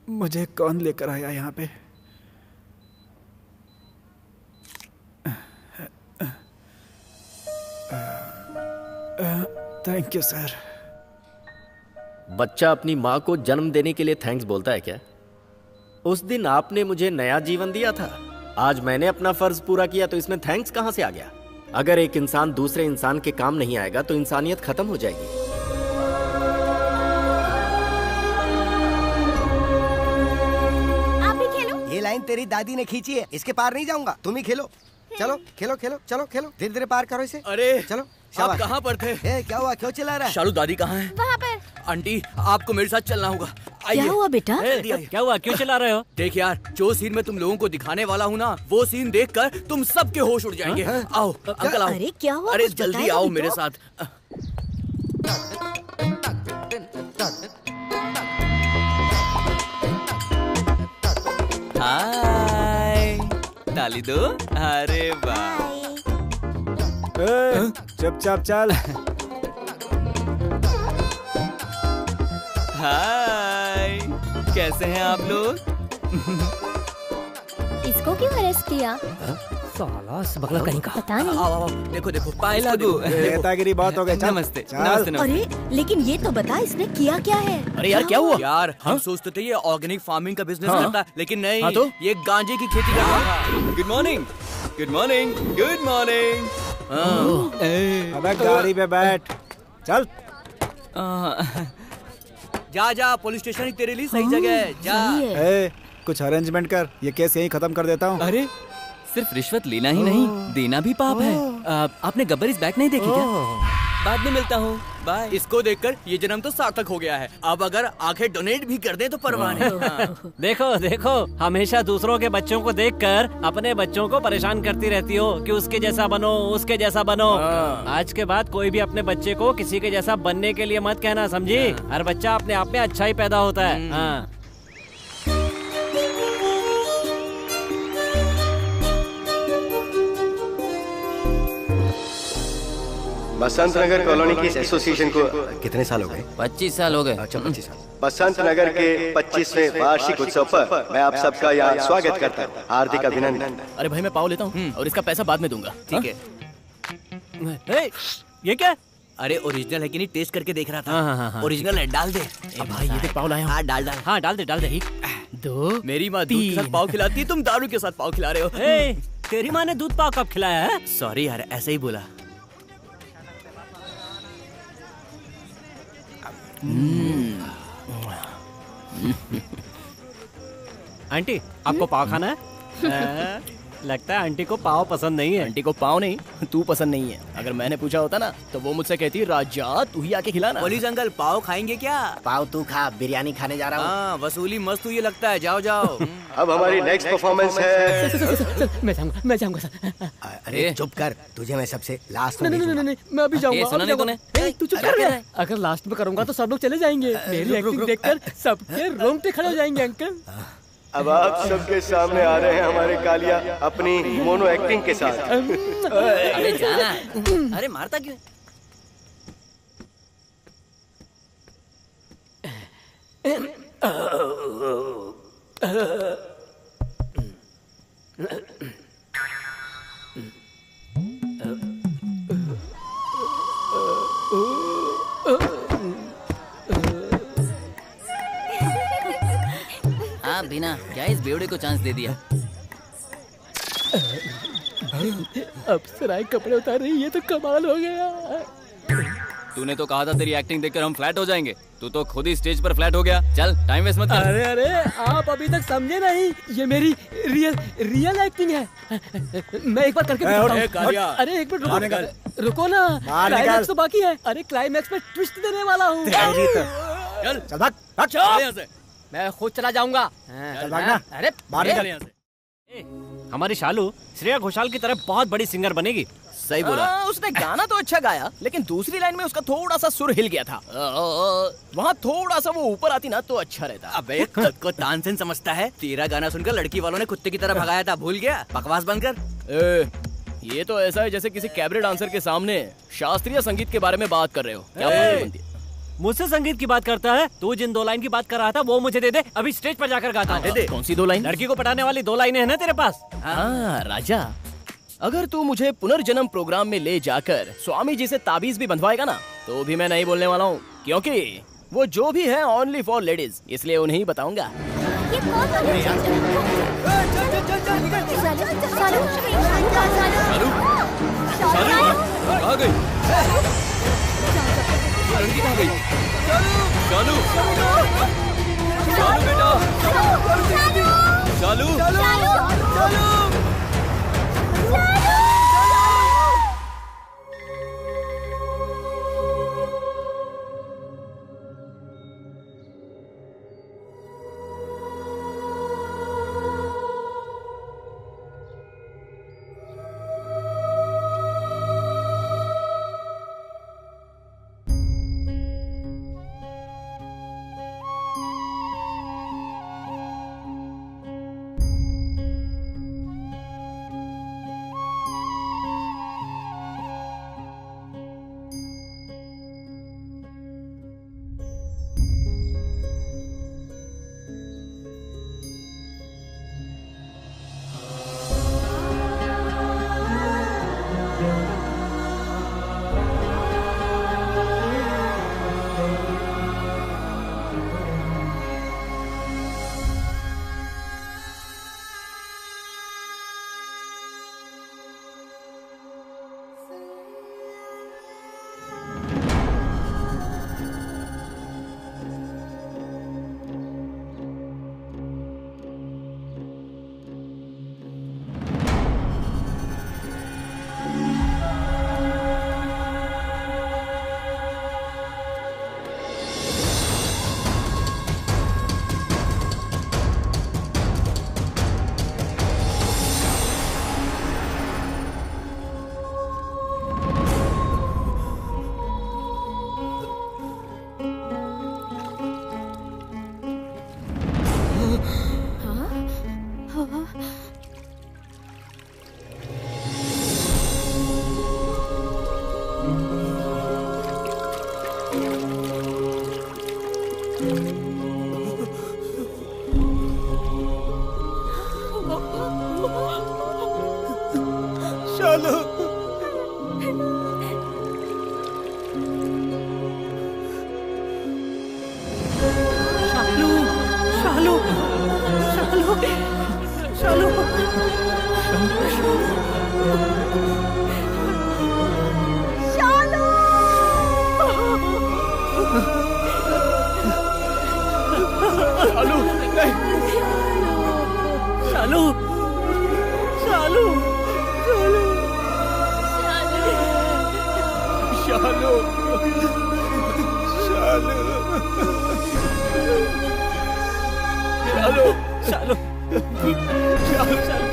मुझे कौन लेकर आया यहाँ पे? Thank you sir. बच्चा अपनी माँ को जन्म देने के लिए थैंक्स बोलता है क्या? उस दिन आपने मुझे नया जीवन दिया था, आज मैंने अपना फर्ज पूरा किया, तो इसमें थैंक्स कहाँ से आ गया? अगर एक इंसान दूसरे इंसान के काम नहीं आएगा तो इंसानियत खत्म हो जाएगी। ये लाइन तेरी दादी ने खींची है, इसके पार नहीं जाऊंगा। तुम ही खेलो। चलो खेलो खेलो, चलो खेलो, धीरे धीरे पार करो इसे। अरे चलो। आप कहाँ पर थे? क्या हुआ, क्यों चिल्ला रहा है? शालू दादी कहाँ है? वहाँ पर। आंटी आपको मेरे साथ चलना होगा। क्या हुआ बेटा? क्या हुआ, क्यों चिल्ला रहे हो? देख यार, जो सीन मैं तुम लोगों को दिखाने वाला हूँ ना, वो सीन देखकर तुम सबके होश उड़ जाएंगे। आओ अंकल आओ। अरे क्या हुआ? अरे जल्दी आओ मेरे साथ। हाय, ताली दो। अरे वाह। चुपचाप चल। हाय, कैसे हैं आप लोग? इसको क्यों अरेस्ट किया? साला स्मगलर कहीं का। पता नहीं। आओ देखो देखो पाए लागू। नेतागिरी बहुत हो गई। नमस्ते चल। नमस्ते। अरे लेकिन ये तो बता, इसने किया क्या है? अरे यार क्या हुआ? यार हम सोचते थे ये ऑर्गेनिक फार्मिंग का बिजनेस करता है, लेकिन नहीं, तो ये गांजे की खेती कर रहा था। Good morning, good morning, good morning. अबे गाड़ी पे बैठ, चल। जा जा, पुलिस स्टेशन ही तेरे लिए सही जगह है। जा। कुछ अरेंजमेंट कर, ये केस यहीं खत्म कर देता हूँ। अरे सिर्फ रिश्वत लेना ही नहीं, देना भी पाप है। आपने गब्बर इज बैक नहीं देखी क्या? बाद में मिलता हूँ, बाय। इसको देखकर ये जन्म तो सार्थक हो गया है। अब अगर आंखें डोनेट भी कर दे तो परवाह नहीं। हाँ। देखो देखो, हमेशा दूसरों के बच्चों को देखकर अपने बच्चों को परेशान करती रहती हो कि उसके जैसा बनो, उसके जैसा बनो। आज के बाद कोई भी अपने बच्चे को किसी के जैसा बनने के लिए मत कहना, समझी? हर बच्चा अपने आप में अच्छा ही पैदा होता है। हाँ। बसंत नगर कॉलोनी की इस एसोसिएशन को कितने साल हो गए? 25 साल हो गए। अच्छा, 25 साल। बसंत नगर के 25वें वार्षिक उत्सव पर मैं आप सबका यहाँ स्वागत करता हूँ। हार्दिक अभिनंदन। अरे भाई मैं पाव लेता हूँ और इसका पैसा बाद में दूंगा। ठीक है। ये क्या? अरे ओरिजिनल है कि नहीं टेस्ट करके देख रहा हाँ। था। ओरिजिनल है, डाल दे। भाई ये देख पाव लाया हूँ। हाँ डाल डाल। हाँ डाल दे। 2 मेरी माँ दूध के साथ पाव खिलाती है, तुम दारू के साथ पाव खिला रहे हो। तेरी माँ ने दूध पाव कब खिलाया है? सॉरी यार, ऐसे ही बोला। आंटी आपको पाव खाना है? लगता है आंटी को पाव पसंद नहीं है। आंटी को पाव नहीं, तू पसंद नहीं है। अगर मैंने पूछा होता ना तो वो मुझसे कहती राजा तू ही आके खिलाना। पुलिस अंकल पाव खाएंगे क्या? पाव तू खा, बिरयानी खाने जा रहा हूँ। हाँ वसूली मस्त हुई लगता है, जाओ जाओ। अब हमारी नेक्स्ट परफॉर्मेंस है। मैं जाऊंगा सर। अरे चुप कर, तुझे मैं सबसे लास्ट में नहीं, मैं अभी जाऊंगा। सुना नहीं तूने? तू चुप कर। अगर लास्ट में करूंगा तो सब लोग चले जाएंगे। मेरी एक्टिंग देखकर सबके रोंगटे खड़े हो जाएंगे अंकल। अब आप सबके सामने आ रहे हैं हमारे कालिया अपनी मोनो एक्टिंग के साथ। अबे जाना। अरे मारता क्यों? हाँ बिना क्या इस बेवड़े को चांस दे दिया। अब सराय कपड़े उतार रही है तो कमाल हो गया। तूने तो कहा था तेरी एक्टिंग देखकर हम फ्लैट हो जाएंगे, तू तो खुद ही स्टेज पर फ्लैट हो गया। चल टाइम वेस्ट मत कर। अरे आप अभी तक समझे नहीं, ये मेरी रियल एक्टिंग है। मैं एक बार करके दिखाता हूं। अरे एक मिनट रुको ना, क्लाइमैक्स तो बाकी है। अरे क्लाइमैक्स में ट्विस्ट देने वाला हूँ। चल भाग। मैं खुद चला जाऊंगा। अरे बाहर निकल यहाँ से। हमारी शालू श्रेया घोषाल की तरह बहुत बड़ी सिंगर बनेगी। सही बोला। उसने गाना तो अच्छा गाया, लेकिन दूसरी लाइन में उसका थोड़ा सा सुर हिल गया था। वहाँ थोड़ा सा वो ऊपर आती ना तो अच्छा रहता। अबे खुद को तानसेन समझता है? तेरा गाना सुनकर लड़की वालों ने कुत्ते की तरह भगाया था, भूल गया? बकवास बंद कर। ये तो ऐसा है जैसे किसी कैबरे डांसर के सामने शास्त्रीय संगीत के बारे में बात कर रहे हो। क्या बनती है? मुझसे संगीत की बात करता है? तू जिन 2 लाइन की बात कर रहा था वो मुझे दे दे, अभी स्टेज पर जाकर गाता हूं। दे दे। कौन सी 2 लाइन? लड़की को पटाने वाली 2 लाइनें हैं ना तेरे पास? हाँ राजा, अगर तू मुझे पुनर्जन्म प्रोग्राम में ले जाकर स्वामी जी से ताबीज भी बंधवाएगा ना तो भी मैं नहीं बोलने वाला हूँ, क्योंकि वो जो भी है ओनली फॉर लेडीज, इसलिए उन्हें ही बताऊंगा। लड़की कहाँ गई? शालू बेटा, शालू। शालू शालू शालू शालू शालू नहीं शालू शालू शालू शालू शालू शालू शालू शालू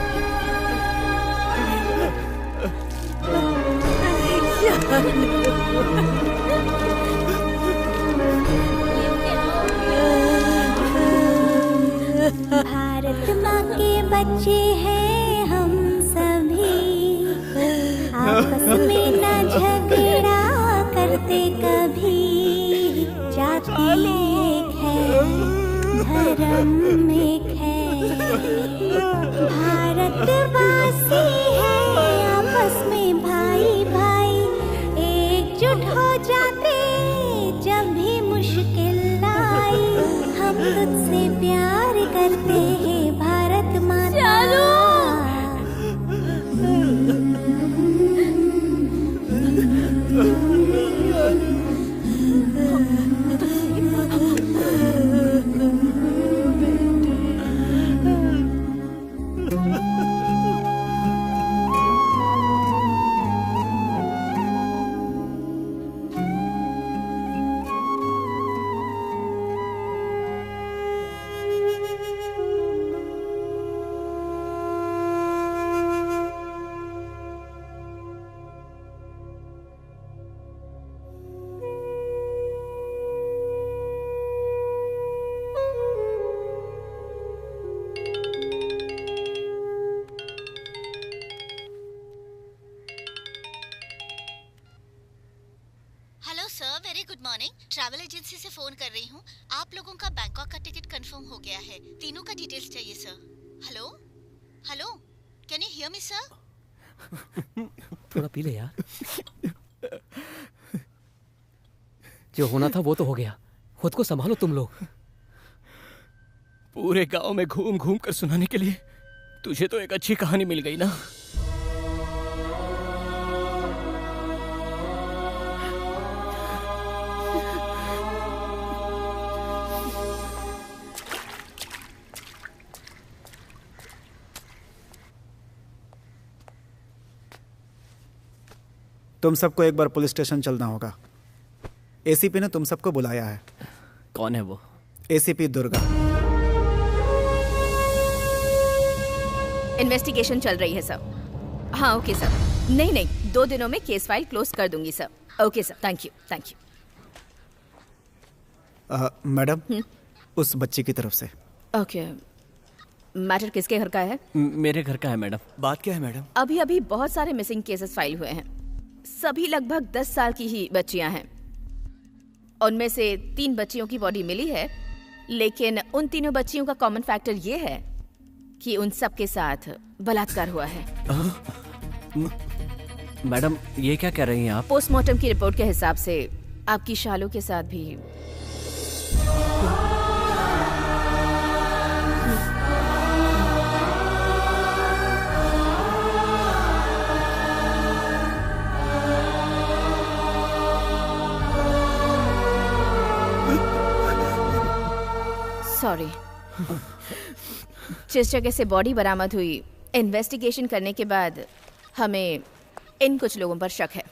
भारत माँ के बच्चे हैं हम सभी, आपस में न झगड़ा करते कभी, जाति एक है धर्म एक है, भारतवासी है आपस में भाई भाई, एकजुट हो जाते जब भी मुश्किल आई, हम तुझसे प्यार करते हैं भारत माता। Hello sir, very good morning. Travel agency से फोन कर रही हूँ। आप लोगों का बैंकॉक का टिकट कंफर्म हो गया है। तीनों का डिटेल्स चाहिए sir. Hello hello, can you hear me sir? थोड़ा पी ले यार। जो होना था वो तो हो गया, खुद को संभालो तुम लोग। पूरे गांव में घूम घूम कर सुनाने के लिए तुझे तो एक अच्छी कहानी मिल गई ना। तुम सबको एक बार पुलिस स्टेशन चलना होगा। एसीपी ने तुम सबको बुलाया है। कौन है वो? एसीपी दुर्गा। इन्वेस्टिगेशन चल रही है सर। हाँ ओके सर। नहीं नहीं, 2 दिनों में केस फाइल क्लोज कर दूंगी sir. Okay sir, thank you thank you. Madam, उस बच्ची की तरफ से। ओके, मैटर किसके घर का है? मेरे घर का है मैडम। बात क्या है मैडम? अभी अभी बहुत सारे मिसिंग केसेस फाइल हुए हैं। सभी लगभग 10 साल की ही बच्चियां हैं। उनमें से 3 बच्चियों की बॉडी मिली है, लेकिन उन तीनों बच्चियों का कॉमन फैक्टर ये है कि उन सब के साथ बलात्कार हुआ है। मैडम ये क्या कह रही हैं आप? पोस्टमार्टम की रिपोर्ट के हिसाब से आपकी शालू के साथ भी। सॉरी। जिस जगह से बॉडी बरामद हुई, इन्वेस्टिगेशन करने के बाद हमें इन कुछ लोगों पर शक है।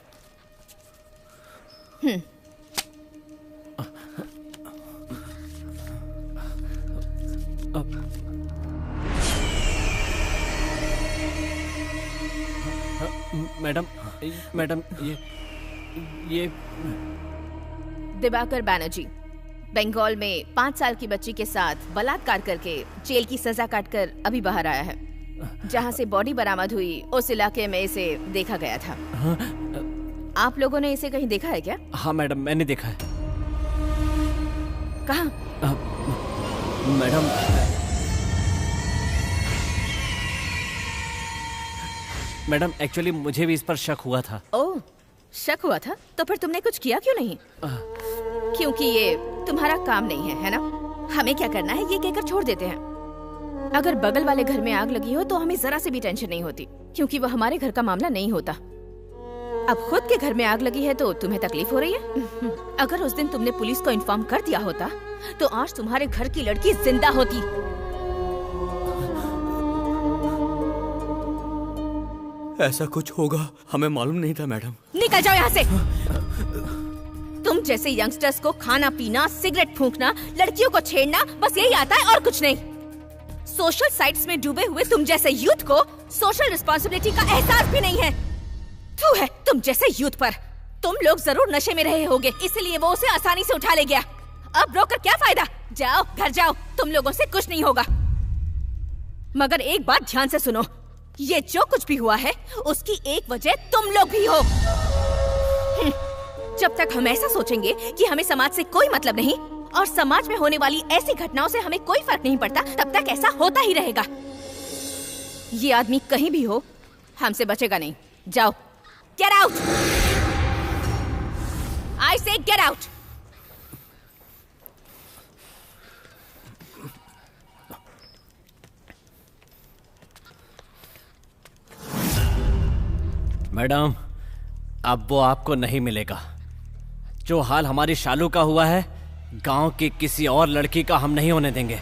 मैडम मैडम ये दिवाकर बैनर्जी बंगाल में 5 साल की बच्ची के साथ बलात्कार करके जेल की सजा काटकर अभी बाहर आया है। जहां से बॉडी बरामद हुई उस इलाके में इसे देखा गया था। आप लोगों ने इसे कहीं देखा है क्या? हाँ मैडम, मैंने देखा है। कहाँ? मैडम, मैडम एक्चुअली मुझे भी इस पर शक हुआ था। ओह, शक हुआ था? तो फिर तुमने कुछ किया क्यों नहीं? क्योंकि ये तुम्हारा काम नहीं है ना? हमें क्या करना है ये कहकर छोड़ देते हैं। अगर बगल वाले घर में आग लगी हो तो हमें जरा सी भी टेंशन नहीं होती, क्योंकि वो हमारे घर का मामला नहीं होता। अब खुद के घर में आग लगी है तो तुम्हें तकलीफ हो रही है। अगर उस दिन तुमने पुलिस को इन्फॉर्म कर दिया होता तो आज तुम्हारे घर की लड़की जिंदा होती। ऐसा कुछ होगा हमें मालूम नहीं था मैडम। निकल जाओ यहाँ से। तुम जैसे यंगस्टर्स को खाना पीना, सिगरेट फूंकना, लड़कियों को छेड़ना बस यही आता है और कुछ नहीं। सोशल साइट्स में डूबे हुए तुम जैसे यूथ को सोशल रिस्पॉन्सिबिलिटी का एहसास भी नहीं है। थू है तुम जैसे यूथ पर। तुम लोग जरूर नशे में रहे होगे, इसलिए वो उसे आसानी से उठा ले गया। अब रोकर क्या फायदा? जाओ घर जाओ, तुम लोगों से कुछ नहीं होगा। मगर एक बात ध्यान से सुनो, ये जो कुछ भी हुआ है उसकी एक वजह तुम लोग भी हो। जब तक हम ऐसा सोचेंगे कि हमें समाज से कोई मतलब नहीं और समाज में होने वाली ऐसी घटनाओं से हमें कोई फर्क नहीं पड़ता, तब तक ऐसा होता ही रहेगा। ये आदमी कहीं भी हो हमसे बचेगा नहीं। जाओ, गेट आउट। आई से गेट आउट। मैडम, अब वो आपको नहीं मिलेगा। जो हाल हमारी शालू का हुआ है, गांव की किसी और लड़की का हम नहीं होने देंगे।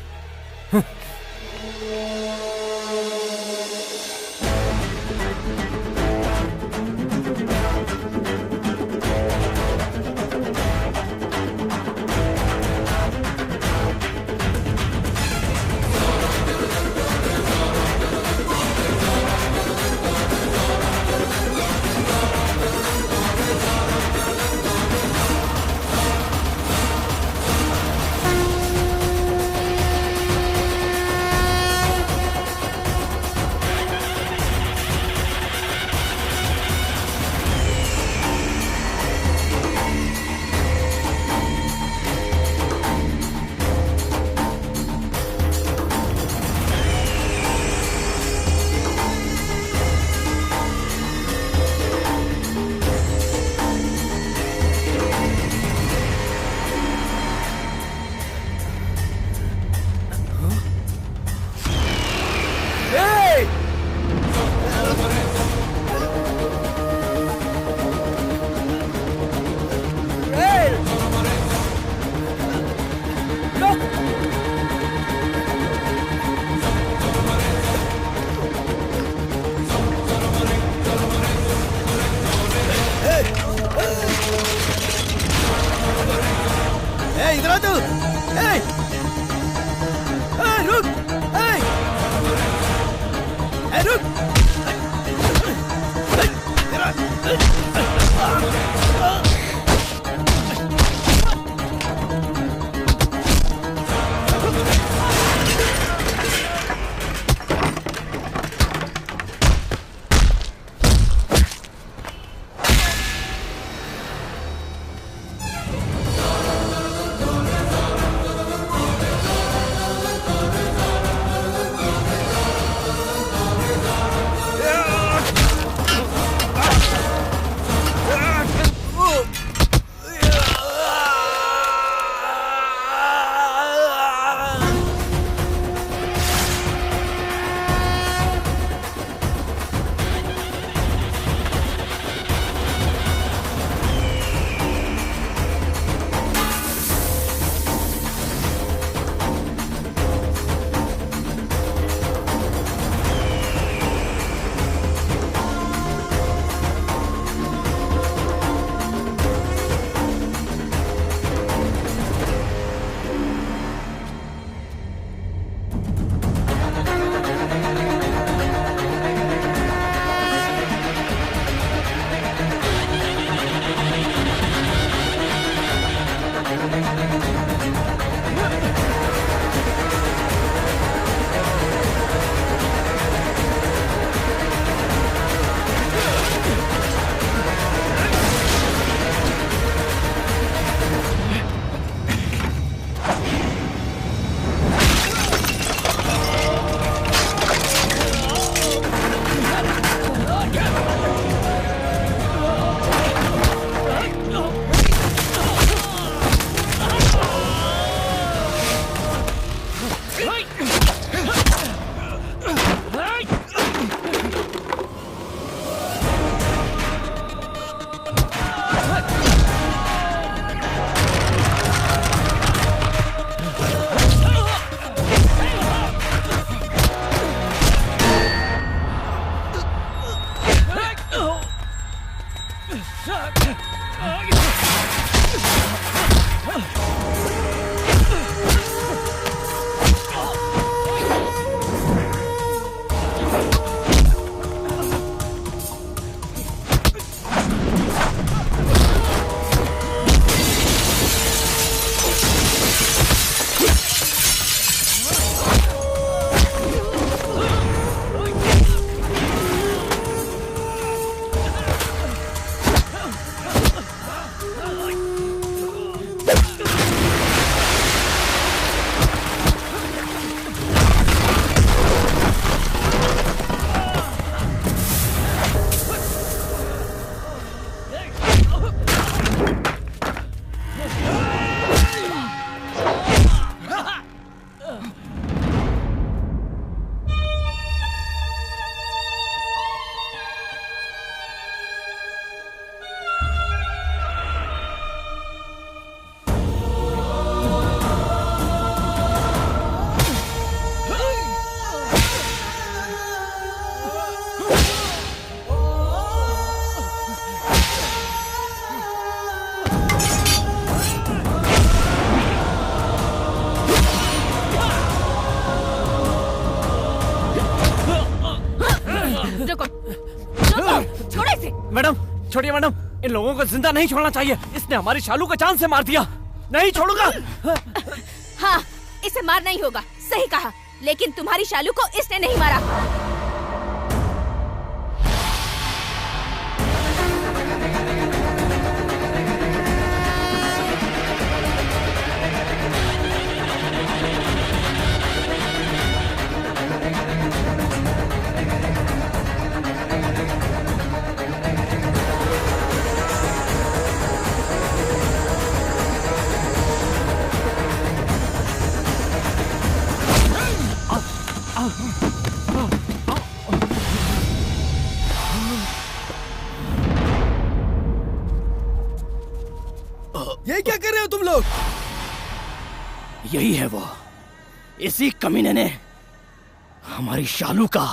छोड़िए मैडम, इन लोगों को जिंदा नहीं छोड़ना चाहिए। इसने हमारी शालू को जान से मार दिया। नहीं छोड़ूंगा। हाँ, इसे मारना ही होगा, सही कहा। लेकिन तुम्हारी शालू को इसने नहीं मारा। ये क्या कर रहे हो तुम लोग? यही है वो, इसी कमीने ने हमारी शालू का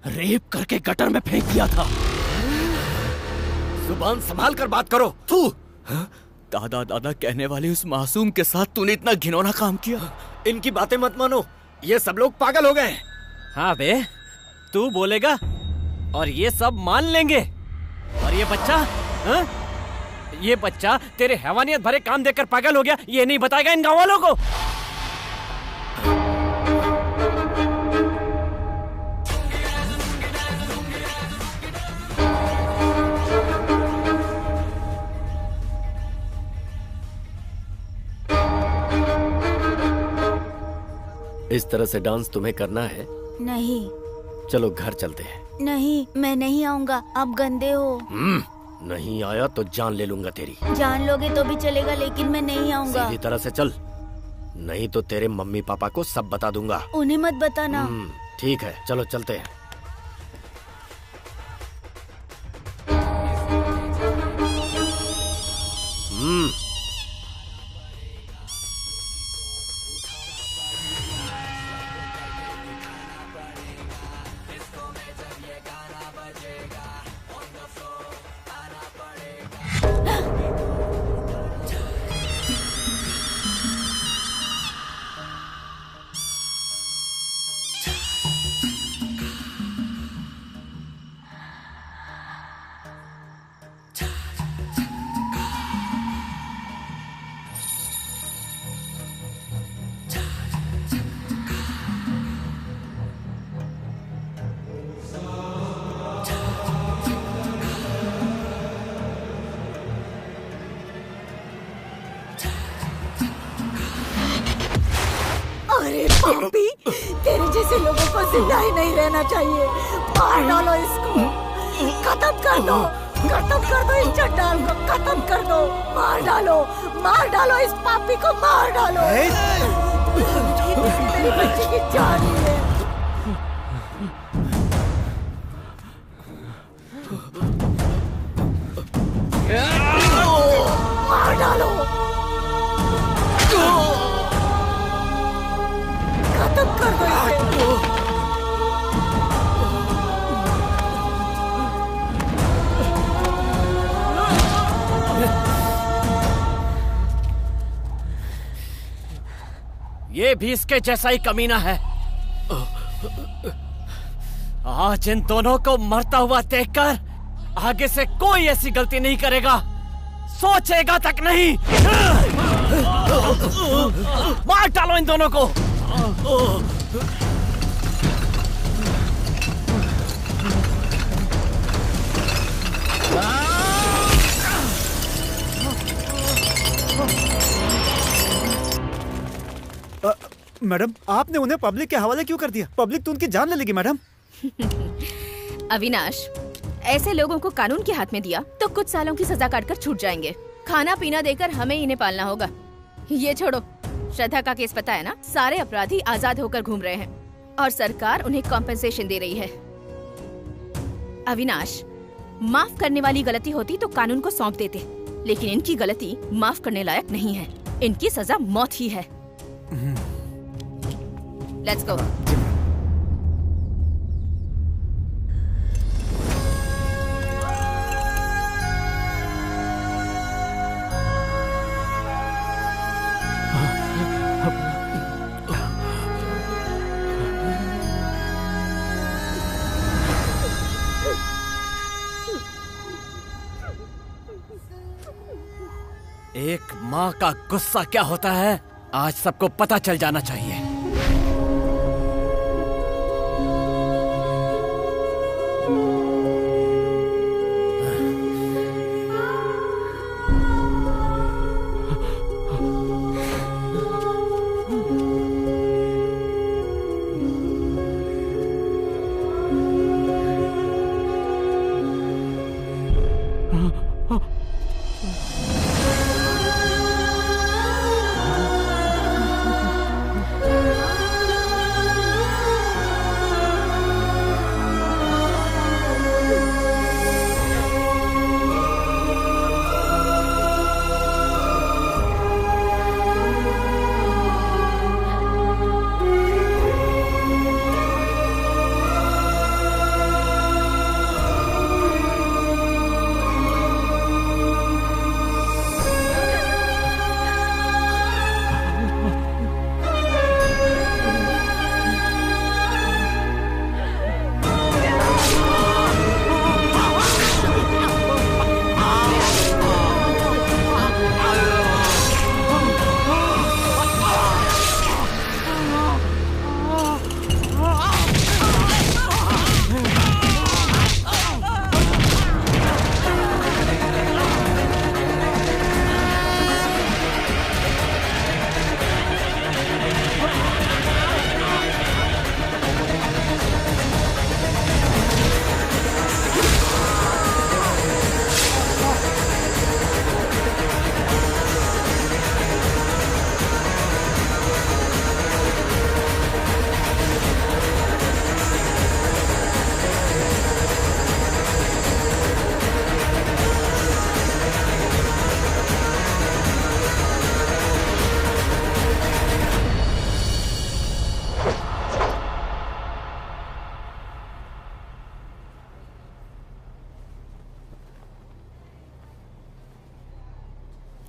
रेप करके गटर में फेंक दिया था। जुबान संभाल कर बात करो। तू दादा दादा कहने वाले उस मासूम के साथ तूने इतना घिनौना काम किया। इनकी बातें मत मानो, ये सब लोग पागल हो गए। हाँ बे, तू बोलेगा और ये सब मान लेंगे। और ये बच्चा, हाँ? ये बच्चा तेरे हैवानियत भरे काम देखकर पागल हो गया, ये नहीं बताएगा इन गाँव वालों को। इस तरह से डांस तुम्हें करना है? नहीं। चलो घर चलते हैं। नहीं, मैं नहीं आऊंगा, आप गंदे हो। नहीं आया तो जान ले लूंगा तेरी। जान लोगे तो भी चलेगा, लेकिन मैं नहीं आऊंगा। सीधी तरह से चल, नहीं तो तेरे मम्मी पापा को सब बता दूंगा। उन्हें मत बताना। ठीक है, चलो चलते हैं। अरे पापी, तेरे जैसे लोगों को जिंदा ही नहीं रहना चाहिए। मार डालो इसको, खत्म कर दो, खत्म कर दो इस चट्टान को, खत्म कर दो। मार डालो इस पापी को, मार डालो। मेरी बच्ची की जान है। मार डालो, खत्म कर दो इसे। ये भी इसके जैसा ही कमीना है। आज इन दोनों को मरता हुआ देखकर आगे से कोई ऐसी गलती नहीं करेगा, सोचेगा तक नहीं। मार डालो इन दोनों को। मैडम, आपने उन्हें पब्लिक के हवाले क्यों कर दिया? पब्लिक तो उनकी जान ले लेगी मैडम। अविनाश, ऐसे लोगों को कानून के हाथ में दिया तो कुछ सालों की सजा काटकर छूट जाएंगे। खाना पीना देकर हमें इन्हें पालना होगा। ये छोड़ो, श्रद्धा का केस पता है ना? सारे अपराधी आजाद होकर घूम रहे हैं और सरकार उन्हें कॉम्पेंसेशन दे रही है। अविनाश, माफ करने वाली गलती होती तो कानून को सौंप देते, लेकिन इनकी गलती माफ करने लायक नहीं है। इनकी सजा मौत ही है। Let's go. माँ का गुस्सा क्या होता है आज सबको पता चल जाना चाहिए।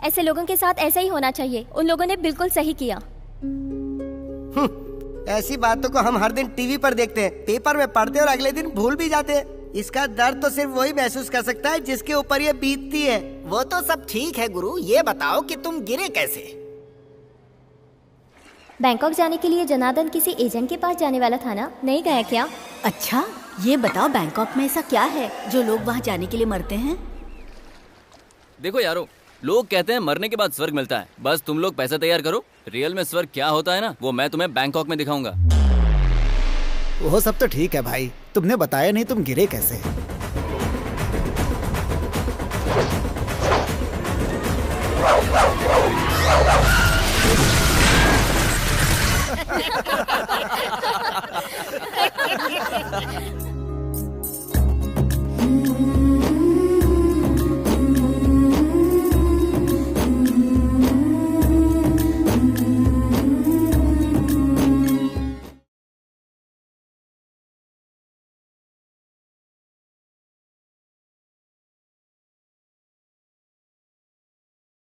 ऐसे लोगों के साथ ऐसा ही होना चाहिए। उन लोगों ने बिल्कुल सही किया। ऐसी बातों को हम हर दिन टीवी पर देखते हैं, पेपर में पढ़ते हैं और अगले दिन भूल भी जाते हैं। इसका दर्द तो सिर्फ वही महसूस कर सकता है जिसके ऊपर ये बीतती है। वो तो सब ठीक है गुरु, ये बताओ कि तुम गिरे कैसे? बैंकॉक जाने के लिए जनार्दन किसी एजेंट के पास जाने वाला था ना, नहीं गया क्या? अच्छा ये बताओ बैंकॉक में ऐसा क्या है जो लोग वहाँ जाने के लिए मरते हैं? देखो यारो, लोग कहते हैं मरने के बाद स्वर्ग मिलता है। बस तुम लोग पैसा तैयार करो, रियल में स्वर्ग क्या होता है ना वो मैं तुम्हें बैंकॉक में दिखाऊंगा। वो सब तो ठीक है भाई, तुमने बताया नहीं तुम गिरे कैसे।